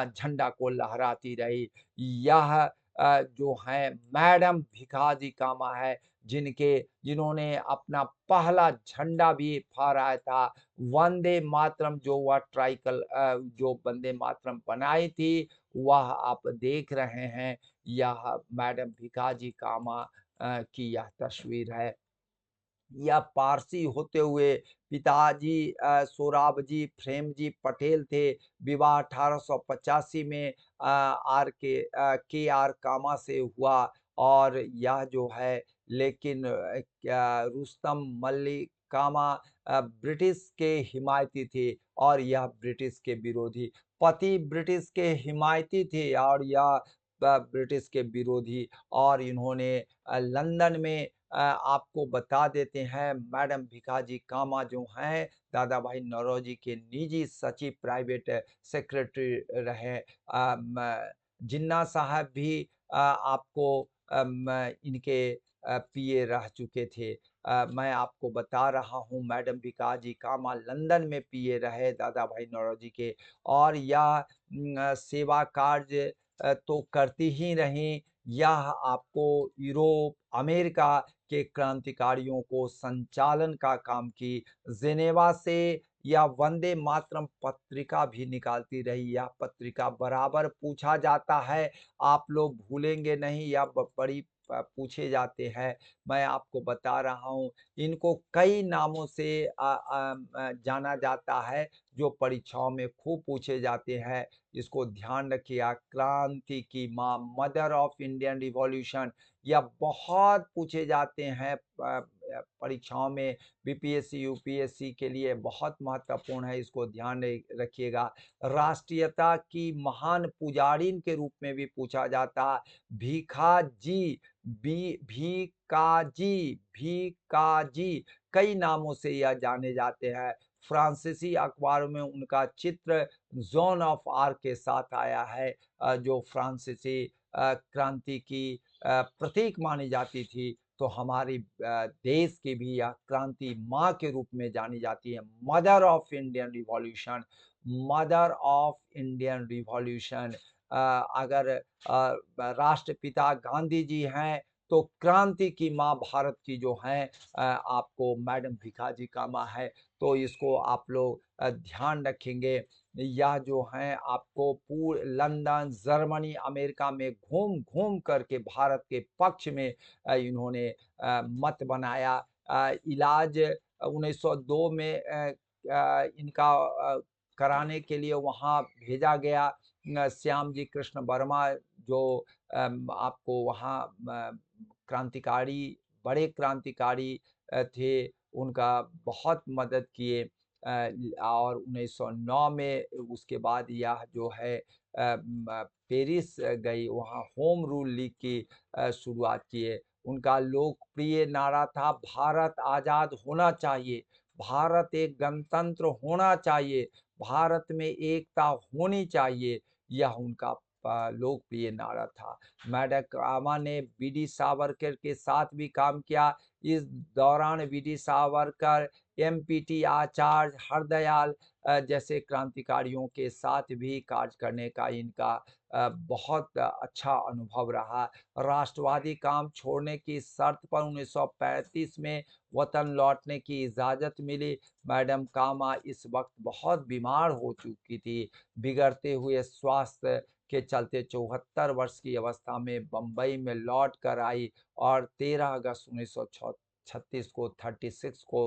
झंडा को लहराती रही। यह जो है मैडम भिखाजी कामा है, जिन्होंने अपना पहला झंडा भी फहराया था। वंदे मातरम जो वह जो वंदे मातरम बनाई थी, वह आप देख रहे हैं, यह मैडम भिखाजी कामा की यह तस्वीर है। या पारसी होते हुए पिताजी सोराबजी प्रेमजी पटेल थे। विवाह 1885 में के आर कामा से हुआ और यह जो है, लेकिन रुस्तम मल्लिक कामा ब्रिटिश के हिमायती थे और यह ब्रिटिश के विरोधी। पति ब्रिटिश के हिमायती थे और यह ब्रिटिश के विरोधी। और इन्होंने लंदन में आपको बता देते हैं, मैडम भिखाजी कामा जो हैं, दादा भाई नौरोजी के निजी सचिव, प्राइवेट सेक्रेटरी रहे। जिन्ना साहब भी आपको इनके पीए रह चुके थे। मैं आपको बता रहा हूँ, मैडम भिखाजी कामा लंदन में पीए रहे दादा भाई नौरोजी के। और यह सेवा कार्य तो करती ही रहीं, यह आपको यूरोप, अमेरिका के क्रांतिकारियों को संचालन का काम की। जेनेवा से यह वंदे मातरम पत्रिका भी निकालती रही। यह पत्रिका बराबर पूछा जाता है, आप लोग भूलेंगे नहीं, यह बड़ी पूछे जाते हैं। मैं आपको बता रहा हूँ, इनको कई नामों से जाना जाता है, जो परीक्षाओं में खूब पूछे जाते हैं। इसको ध्यान रखिएगा, क्रांति की माँ, मदर ऑफ इंडियन रिवॉल्यूशन, यह बहुत पूछे जाते हैं परीक्षाओं में। बीपीएससी, यूपीएससी के लिए बहुत महत्वपूर्ण है, इसको ध्यान रखिएगा। राष्ट्रीयता की महान पुजारिन के रूप में भी पूछा जाता है। भीखाजी, भीखाजी कई नामों से यह जाने जाते हैं। फ्रांसीसी अखबारों में उनका चित्र जोन ऑफ आर्क के साथ आया है, जो फ्रांसीसी क्रांति की प्रतीक मानी जाती थी। तो हमारी देश की भी यह क्रांति माँ के रूप में जानी जाती है, mother of Indian revolution, mother of Indian revolution. अगर राष्ट्रपिता गांधी जी हैं, तो क्रांति की माँ भारत की जो हैं आपको मैडम भिखाजी कामा है। तो इसको आप लोग ध्यान रखेंगे। यह जो हैं आपको पूरे लंदन, जर्मनी, अमेरिका में घूम घूम करके भारत के पक्ष में इन्होंने मत बनाया। इलाज 1902 में इनका कराने के लिए वहाँ भेजा गया। श्याम जी कृष्ण वर्मा, जो आपको वहाँ क्रांतिकारी, बड़े क्रांतिकारी थे, उनका बहुत मदद किए। और 1909 में उसके बाद यह जो है पेरिस गई, वहाँ होम रूल लीग की शुरुआत किए। उनका लोकप्रिय नारा था, भारत आज़ाद होना चाहिए, भारत एक गणतंत्र होना चाहिए, भारत में एकता होनी चाहिए, यह उनका लोकप्रिय नारा था। मैडम कामा ने बीडी सावरकर के साथ भी काम किया। इस दौरान बीडी सावरकर, एमपीटी आचार्य, हरदयाल जैसे क्रांतिकारियों के साथ भी कार्य करने का इनका बहुत अच्छा अनुभव रहा। राष्ट्रवादी काम छोड़ने की शर्त पर 1935 में वतन लौटने की इजाज़त मिली। मैडम कामा इस वक्त बहुत बीमार हो चुकी थी। बिगड़ते हुए स्वास्थ्य के चलते 74 वर्ष की अवस्था में बम्बई में लौट कर आई और 13 अगस्त 1936 को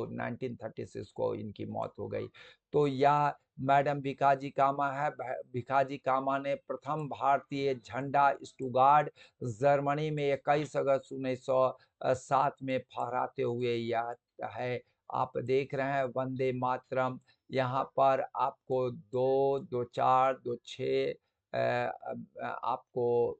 1936 को इनकी मौत हो गई। तो यह मैडम भिखाजी कामा है। भिखाजी कामा ने प्रथम भारतीय झंडा स्टुगार्ड, जर्मनी में 21 अगस्त 1907 में फहराते हुए यह है। आप देख रहे हैं वंदे मातरम, यहाँ पर आपको 2, 2, 4, 2, 6 आपको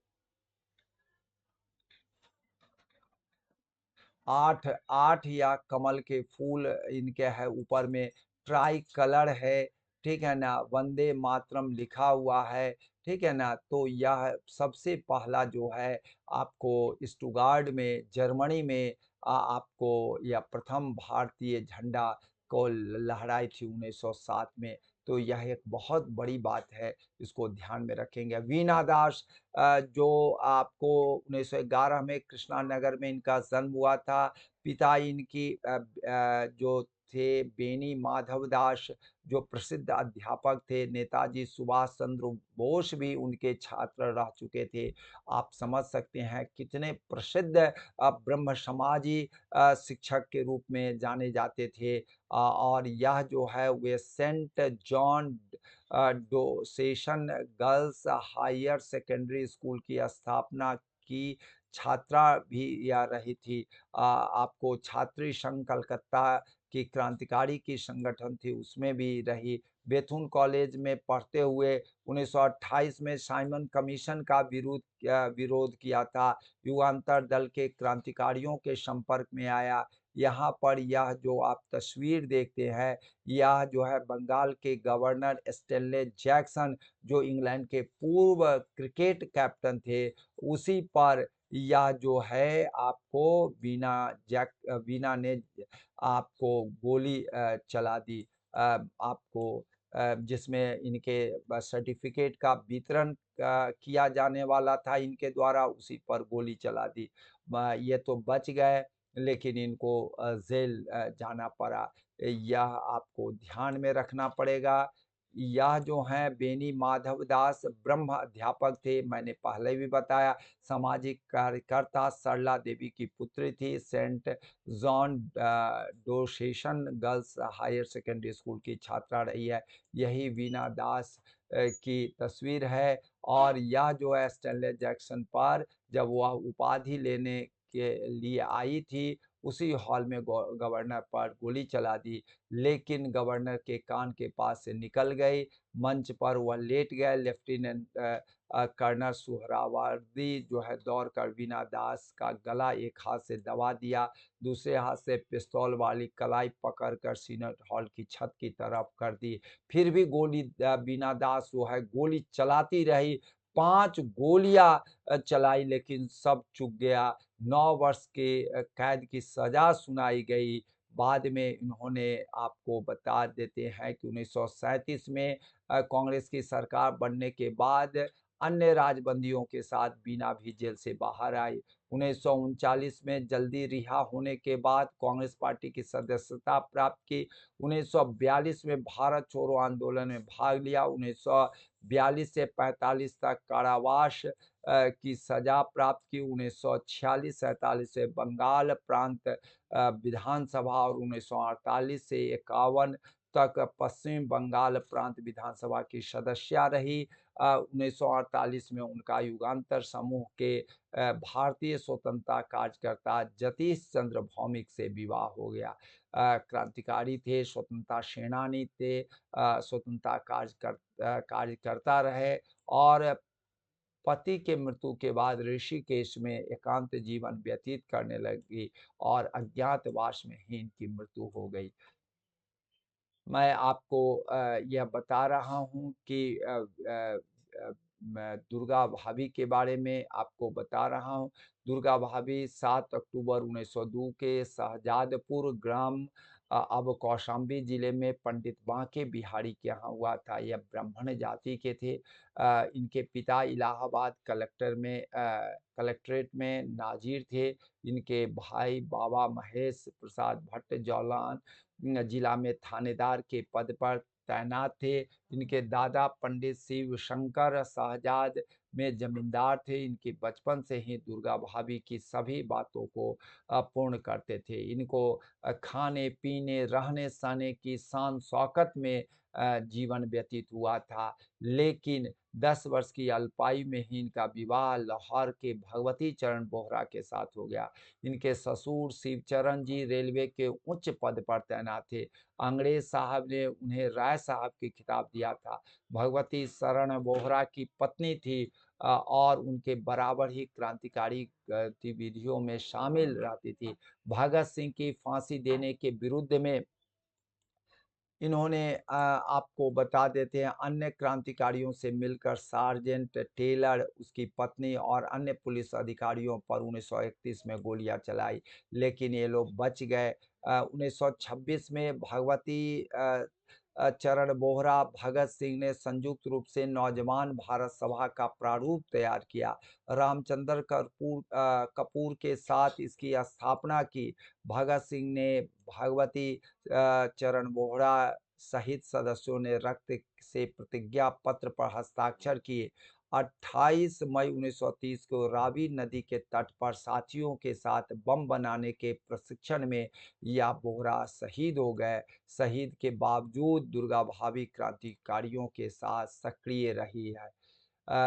8 8 या कमल के फूल इनके है, ऊपर में ट्राई कलर है, ठीक है ना? वंदे मातरम लिखा हुआ है, ठीक है ना? तो यह सबसे पहला जो है आपको स्टुगार्ड में, जर्मनी में आपको यह प्रथम भारतीय झंडा को लहराई थी 1907 में। तो यह एक बहुत बड़ी बात है, इसको ध्यान में रखेंगे। वीणा दास, जो आपको 1911 में कृष्णानगर में इनका जन्म हुआ था। पिता इनकी जो थे बेनी माधव दास, जो प्रसिद्ध अध्यापक थे। नेताजी सुभाष चंद्र बोस भी उनके छात्र रह चुके थे। आप समझ सकते हैं कितने प्रसिद्ध ब्रह्म समाजी शिक्षक के रूप में जाने जाते थे। और यह जो है वे saint John Diocesan girls higher secondary school की स्थापना की छात्रा भी यह रही थी। आपको छात्री संघ कलकत्ता की क्रांतिकारी की संगठन थी, उसमें भी रही। बेथुन कॉलेज में पढ़ते हुए 1928 में साइमन कमीशन का विरोध किया था। युगांतर दल के क्रांतिकारियों के संपर्क में आया। यहाँ पर यह जो आप तस्वीर देखते हैं, यह जो है बंगाल के गवर्नर स्टेनले जैक्सन, जो इंग्लैंड के पूर्व क्रिकेट कैप्टन थे, उसी पर यह जो है आपको वीना ने आपको गोली चला दी। आपको जिसमें इनके सर्टिफिकेट का वितरण किया जाने वाला था इनके द्वारा, उसी पर गोली चला दी। ये तो बच गए, लेकिन इनको जेल जाना पड़ा। यह आपको ध्यान में रखना पड़ेगा। यह जो हैं बेनी माधवदास ब्रह्म अध्यापक थे, मैंने पहले भी बताया, सामाजिक कार्यकर्ता, सरला देवी की पुत्री थी, saint John Diocesan girls higher secondary school की छात्रा रही है। यही वीना दास की तस्वीर है। और यह जो है स्टैनले जैक्सन पर जब वह उपाधि लेने के लिए आई थी, उसी हॉल में गवर्नर पर गोली चला दी, लेकिन गवर्नर के कान के पास से निकल गई। मंच पर वह लेट गए। लेफ्टिनेंट कर्नल सुहरावर्दी जो है दौड़कर वीना दास का गला एक हाथ से दबा दिया, दूसरे हाथ से पिस्तौल वाली कलाई पकड़कर सीनेट हॉल की छत की तरफ कर दी। फिर भी गोली वीना दास जो है गोली चलाती रही। 5 गोलियां चलाई, लेकिन सब चूक गया। 9 वर्ष के कैद की सजा सुनाई गई। बाद में इन्होंने, आपको बता देते हैं कि 1937 में कांग्रेस की सरकार बनने के बाद अन्य राजबंदियों के साथ बीना भी जेल से बाहर आई। 1939 में जल्दी रिहा होने के बाद कांग्रेस पार्टी की सदस्यता प्राप्त की। 1942 में भारत छोड़ो आंदोलन में भाग लिया। 1942 से 45 तक कारावास की सजा प्राप्त की। 1946-47 से बंगाल प्रांत विधानसभा और 1948 से 51 तक पश्चिम बंगाल प्रांत विधानसभा की सदस्या रही। 1948 में उनका युगांतर समूह के भारतीय स्वतंत्रता कार्यकर्ता जतीश चंद्र भौमिक से विवाह हो गया। क्रांतिकारी थे, स्वतंत्रता सेनानी थे, स्वतंत्रता कार्यकर्ता रहे और पति के मृत्यु के बाद ऋषिकेश में एकांत जीवन व्यतीत करने लगी और अज्ञातवास में ही इनकी मृत्यु हो गई। मैं आपको यह बता रहा हूँ कि मैं दुर्गा भाभी के बारे में आपको बता रहा हूँ। दुर्गा भाभी 7 अक्टूबर 1902 के शहजादपुर ग्राम अब कौशाम्बी जिले में पंडित बांके बिहारी के यहाँ हुआ था। यह ब्राह्मण जाति के थे। इनके पिता इलाहाबाद कलेक्ट्रेट में नाजिर थे। इनके भाई बाबा महेश प्रसाद भट्ट जौलान जिला में थानेदार के पद पर तैनात थे। इनके दादा पंडित शिव शंकर शहजाद में जमींदार थे। इनके बचपन से ही दुर्गा भाभी की सभी बातों को पूर्ण करते थे। इनको खाने पीने रहने सहने की शान शौकत में जीवन व्यतीत हुआ था, लेकिन 10 वर्ष की अल्पायु में ही इनका विवाह लाहौर के भगवती चरण बोहरा के साथ हो गया। इनके ससुर शिवचरण जी रेलवे के उच्च पद पर तैनात थे। अंग्रेज साहब ने उन्हें राय साहब की खिताब दिया था। भगवती शरण बोहरा की पत्नी थी और उनके बराबर ही क्रांतिकारी गतिविधियों में शामिल रहती थी। भगत सिंह की फांसी देने के विरुद्ध में इन्होंने आपको बता देते हैं अन्य क्रांतिकारियों से मिलकर सार्जेंट टेलर, उसकी पत्नी और अन्य पुलिस अधिकारियों पर 1931 में गोलियां चलाई, लेकिन ये लोग बच गए। 1926 में भगवती चरण बोहरा भगत सिंह ने संयुक्त रूप से नौजवान भारत सभा का प्रारूप तैयार किया। रामचंद्र कपूर के साथ इसकी स्थापना की। भगत सिंह ने भगवती चरण बोहरा सहित सदस्यों ने रक्त से प्रतिज्ञा पत्र पर हस्ताक्षर किए। 28 मई 1930 को रावी नदी के तट पर साथियों के साथ बम बनाने के प्रशिक्षण में या बोहरा शहीद हो गए। शहीद के बावजूद दुर्गा भाभी क्रांतिकारियों के साथ सक्रिय रही है।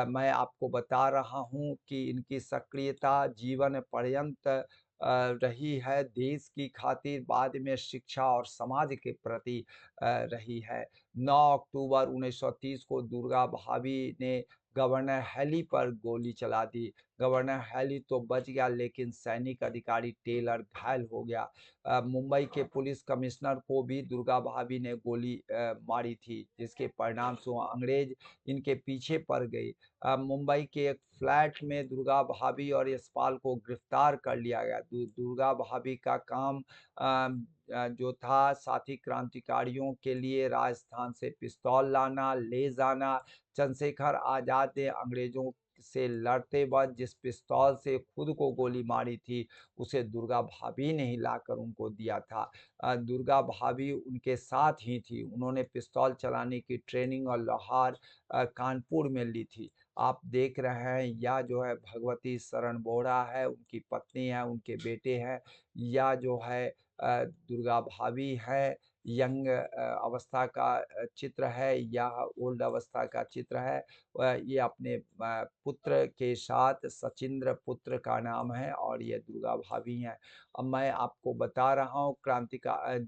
मैं आपको बता रहा हूँ कि इनकी सक्रियता जीवन पर्यंत रही है। देश की खातिर, बाद में शिक्षा और समाज के प्रति रही है। 9 अक्टूबर 1930 को दुर्गा भाभी ने गवर्नर हैली पर गोली चला दी। गवर्नर हैली तो बच गया, लेकिन सैनिक अधिकारी टेलर घायल हो गया। मुंबई के पुलिस कमिश्नर को भी दुर्गा भाभी ने गोली मारी थी, जिसके परिणाम स्वरूप अंग्रेज इनके पीछे पड़ गई। मुंबई के एक फ्लैट में दुर्गा भाभी और यशपाल को गिरफ्तार कर लिया गया। दुर्गा भाभी का काम जो था साथी क्रांतिकारियों के लिए राजस्थान से पिस्तौल लाना, ले जाना। चंद्रशेखर आज़ाद ने अंग्रेज़ों से लड़ते वक़्त जिस पिस्तौल से खुद को गोली मारी थी, उसे दुर्गा भाभी ने ही लाकर उनको दिया था। दुर्गा भाभी उनके साथ ही थी। उन्होंने पिस्तौल चलाने की ट्रेनिंग और लाहौर कानपुर में ली थी। आप देख रहे हैं या जो है भगवती शरण बोहरा है, उनकी पत्नी है, उनके बेटे हैं, या जो है दुर्गा भाभी है, यंग अवस्था का चित्र है या ओल्ड अवस्था का चित्र है। ये अपने पुत्र के साथ सचिंद्र पुत्र का नाम है और ये दुर्गा भाभी हैं। अब मैं आपको बता रहा हूँ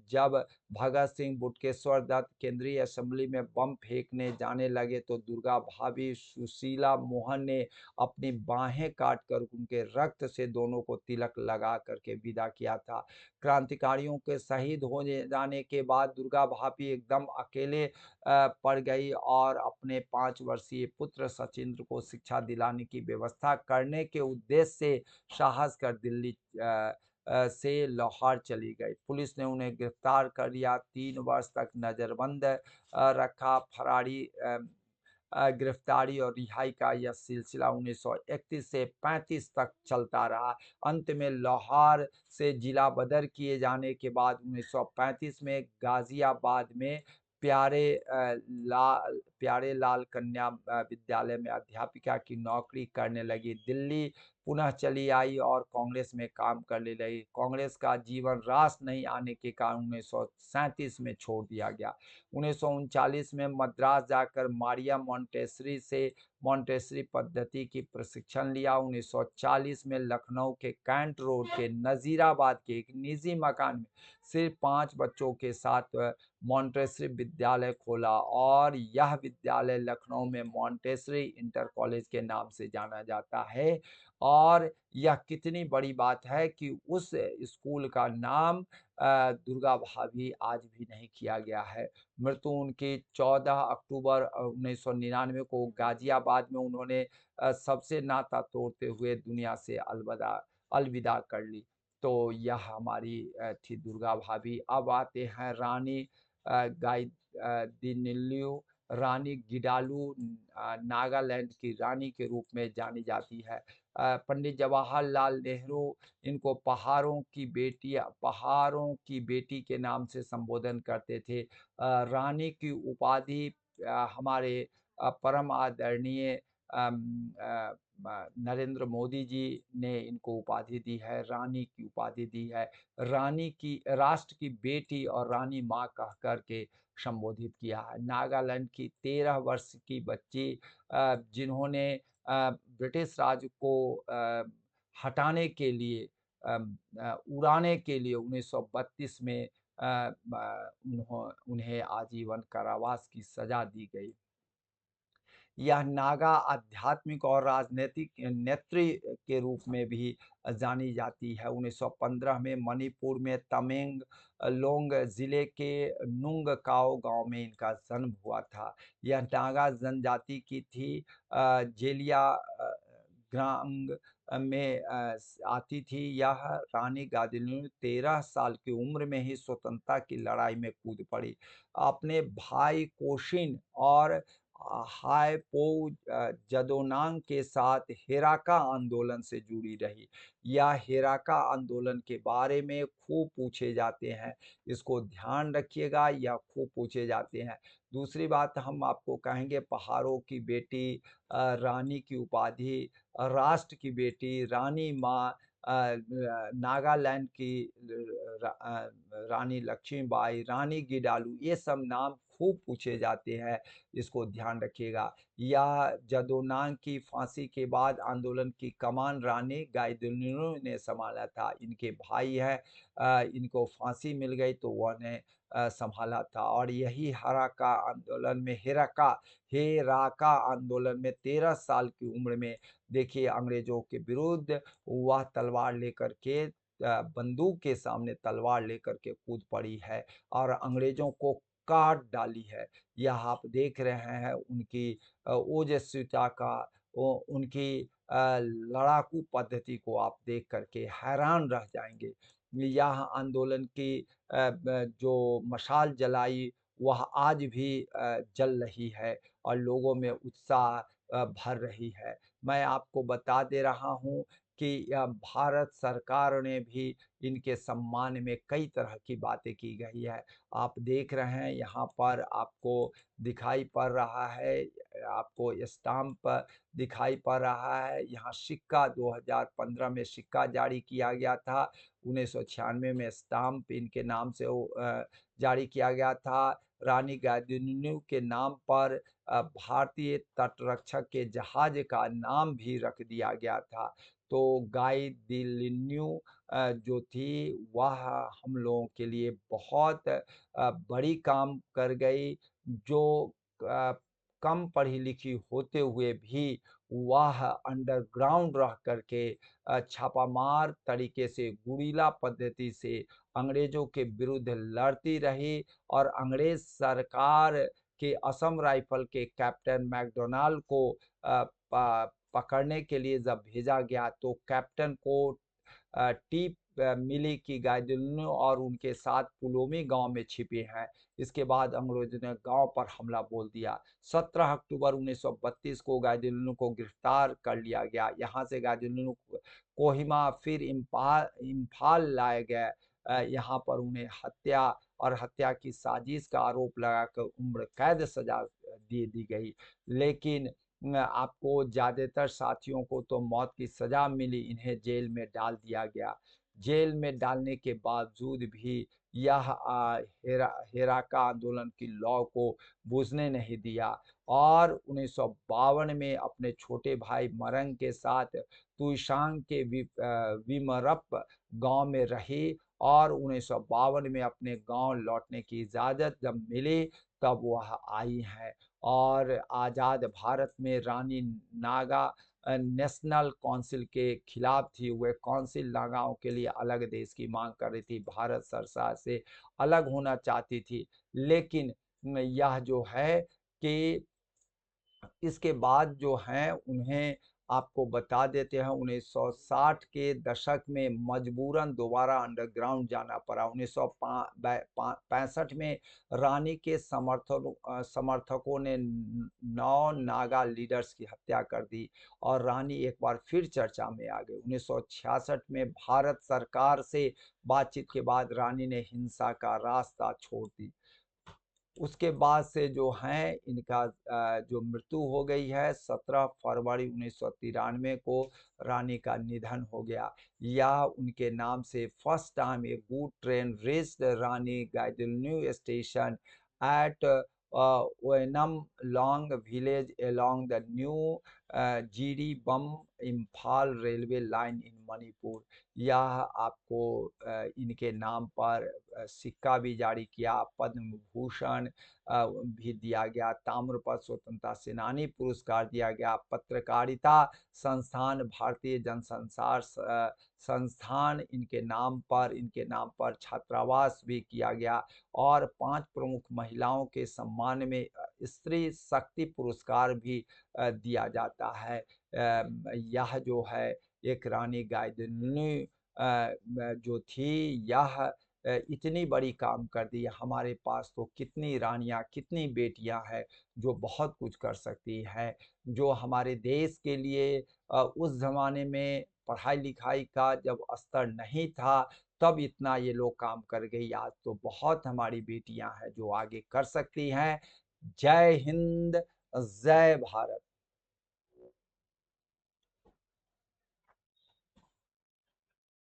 जब भगत सिंह, बटुकेश्वर दत्त केंद्रीय असेंबली में बम फेंकने जाने लगे तो दुर्गा भाभी, सुशीला मोहन ने अपनी बाहें काटकर उनके रक्त से दोनों को तिलक लगा करके विदा किया था। क्रांतिकारियों के शहीद हो जाने के बाद दुर्गा भाभी एकदम अकेले पड़ गई और अपने 5 वर्षीय पुत्र सचिंद्र को शिक्षा दिलाने की व्यवस्था करने के उद्देश्य से साहस कर दिल्ली से लाहौर चली गई। पुलिस ने उन्हें गिरफ्तार कर लिया, 3 वर्ष तक नज़रबंद रखा। गिरफ्तारी और रिहाई का यह सिलसिला 1931 से 35 तक चलता रहा। अंत में लाहौर से जिला बदर किए जाने के बाद 1935 में गाजियाबाद में प्यारे लाल कन्या विद्यालय में अध्यापिका की नौकरी करने लगी। दिल्ली पुनः चली आई और कांग्रेस में काम करने लगी। कांग्रेस का जीवन रास नहीं आने के कारण 1937 में छोड़ दिया गया। 1939 में मद्रास जाकर मारिया मॉन्टेसरी पद्धति की प्रशिक्षण लिया। 1940 में लखनऊ के कैंट रोड के नजीराबाद के एक निजी मकान में सिर्फ 5 बच्चों के साथ मॉन्टेसरी विद्यालय खोला और यह विद्यालय लखनऊ में मॉन्टेसरी इंटर कॉलेज के नाम से जाना जाता है। और यह कितनी बड़ी बात है कि उस स्कूल का नाम दुर्गा भाभी आज भी नहीं किया गया है। मृत्यु उनकी 14 अक्टूबर 1999 को गाजियाबाद में उन्होंने सबसे नाता तोड़ते हुए दुनिया से अलविदा कर ली। तो यह हमारी थी दुर्गा भाभी। अब आते हैं रानी गाइदिन्यू। रानी गिडालू नागालैंड की रानी के रूप में जानी जाती है। पंडित जवाहरलाल नेहरू इनको पहाड़ों की बेटी के नाम से संबोधन करते थे। रानी की उपाधि हमारे परम आदरणीय नरेंद्र मोदी जी ने इनको उपाधि दी है, रानी की उपाधि दी है। रानी की राष्ट्र की बेटी और रानी माँ कह कर के संबोधित किया है। नागालैंड की 13 वर्ष की बच्ची जिन्होंने ब्रिटिश राज को हटाने के लिए उड़ाने के लिए 1932 में उन्हें आजीवन कारावास की सजा दी गई। यह नागा आध्यात्मिक और राजनीतिक नेत्री के रूप में भी जानी जाती है। 1915 में मणिपुर में तमेंगलोंग जिले के नुंगकाओ गांव में इनका जन्म हुआ था। यह नागा जनजाति की थी। जेलिया ग्रांग में आती थी। यह रानी गादिन्यू 13 साल की उम्र में ही स्वतंत्रता की लड़ाई में कूद पड़ी। अपने भाई कोशिन और हायपो जदोनांग के साथ हेराका आंदोलन से जुड़ी रही। या हेराका आंदोलन के बारे में खूब पूछे जाते हैं, इसको ध्यान रखिएगा, या खूब पूछे जाते हैं। दूसरी बात हम आपको कहेंगे, पहाड़ों की बेटी रानी की उपाधि, राष्ट्र की बेटी रानी माँ, नागालैंड की रानी लक्ष्मीबाई, रानी गिडालू, ये सब नाम खूब पूछे जाते हैं, इसको ध्यान रखिएगा। या जदोनांग की फांसी के बाद आंदोलन की कमान रानी गाइदिन्यू ने संभाला था। इनके भाई है, इनको फांसी मिल गई तो उन्हें संभाला था। और यही हेराका आंदोलन में 13 साल की उम्र में देखिए अंग्रेजों के विरुद्ध वह तलवार लेकर के बंदूक के सामने तलवार लेकर के कूद पड़ी है और अंग्रेजों को काट डाली है। यह आप देख रहे हैं उनकी ओजस्विता का, उनकी लड़ाकू पद्धति को आप देख करके हैरान रह जाएंगे। यह आंदोलन की जो मशाल जलाई वह आज भी जल रही है और लोगों में उत्साह भर रही है। मैं आपको बता दे रहा हूँ कि भारत सरकार ने भी इनके सम्मान में कई तरह की बातें की गई है। आप देख रहे हैं यहाँ पर आपको दिखाई पड़ रहा है, आपको स्टाम्प दिखाई पड़ रहा है। यहाँ सिक्का 2015 में सिक्का जारी किया गया था। 1996 में स्टाम्प इनके नाम से जारी किया गया था। रानी गाइदिन्यू के नाम पर भारतीय तटरक्षक के जहाज का नाम भी रख दिया गया था। तो गाइदिन्यू जो थी वह हम लोगों के लिए बहुत बड़ी काम कर गई, जो कम पढ़ी लिखी होते हुए भी वह अंडरग्राउंड रह करके छापामार तरीके से गुरीला पद्धति से अंग्रेजों के विरुद्ध लड़ती रही और अंग्रेज सरकार के असम राइफल के कैप्टन मैकडोनाल्ड को पकड़ने के लिए जब भेजा गया तो कैप्टन को टीप मिली कि गाइदिन्यू और उनके साथ पुलोमी गांव में छिपे हैं। इसके बाद अंग्रेजों ने गांव पर हमला बोल दिया। 17 अक्टूबर 1932 को गाइदिन्यू को गिरफ्तार कर लिया गया। यहाँ से गाइदिन्यू कोहिमा फिर इम्फाल लाए गए। यहाँ पर उन्हें हत्या और हत्या की साजिश का आरोप लगाकर उम्र कैद सजा दे दी गई। लेकिन आपको ज़्यादातर साथियों को तो मौत की सज़ा मिली, इन्हें जेल में डाल दिया गया। जेल में डालने के बावजूद भी यह हेराका आंदोलन की लौ को बुझने नहीं दिया और 1952 में अपने छोटे भाई मरंग के साथ तुइशांग के विमरप गांव में रही और 1952 में अपने गांव लौटने की इजाज़त जब मिली तब वह आई हैं और आज़ाद भारत में रानी नागा नेशनल काउंसिल के खिलाफ थी। वह काउंसिल नागाओं के लिए अलग देश की मांग कर रही थी, भारत सरकार से अलग होना चाहती थी। लेकिन यह जो है कि इसके बाद जो हैं उन्हें आपको बता देते हैं 1960 के दशक में मजबूरन दोबारा अंडरग्राउंड जाना पड़ा। 1965 में रानी के समर्थकों ने 9 नागा लीडर्स की हत्या कर दी और रानी एक बार फिर चर्चा में आ गई। 1966 में भारत सरकार से बातचीत के बाद रानी ने हिंसा का रास्ता छोड़ दी। उसके बाद से जो हैं इनका जो मृत्यु हो गई है 17 फरवरी 1993 को रानी का निधन हो गया। यह उनके नाम से first time a good train reached Rani Gaidinliu station at Oinam long village along the new Jiribam Imphal railway line in Manipur. यह आपको इनके नाम पर सिक्का भी जारी किया, पद्म भूषण भी दिया गया, ताम्रपत्र स्वतंत्रता सेनानी पुरस्कार दिया गया, पत्रकारिता संस्थान भारतीय जनसंचार संस्थान इनके नाम पर छात्रावास भी किया गया और 5 प्रमुख महिलाओं के सम्मान में स्त्री शक्ति पुरस्कार भी दिया जाता है। यह जो है एक रानी गाइदिन्यू जो थी यह इतनी बड़ी काम कर दी। हमारे पास तो कितनी रानियाँ, कितनी बेटियाँ हैं जो बहुत कुछ कर सकती हैं, जो हमारे देश के लिए उस ज़माने में पढ़ाई-लिखाई का जब स्तर नहीं था, तब इतना ये लोग काम कर गई। आज तो बहुत हमारी बेटियाँ हैं जो आगे कर सकती हैं। जय हिंद, जय भारत।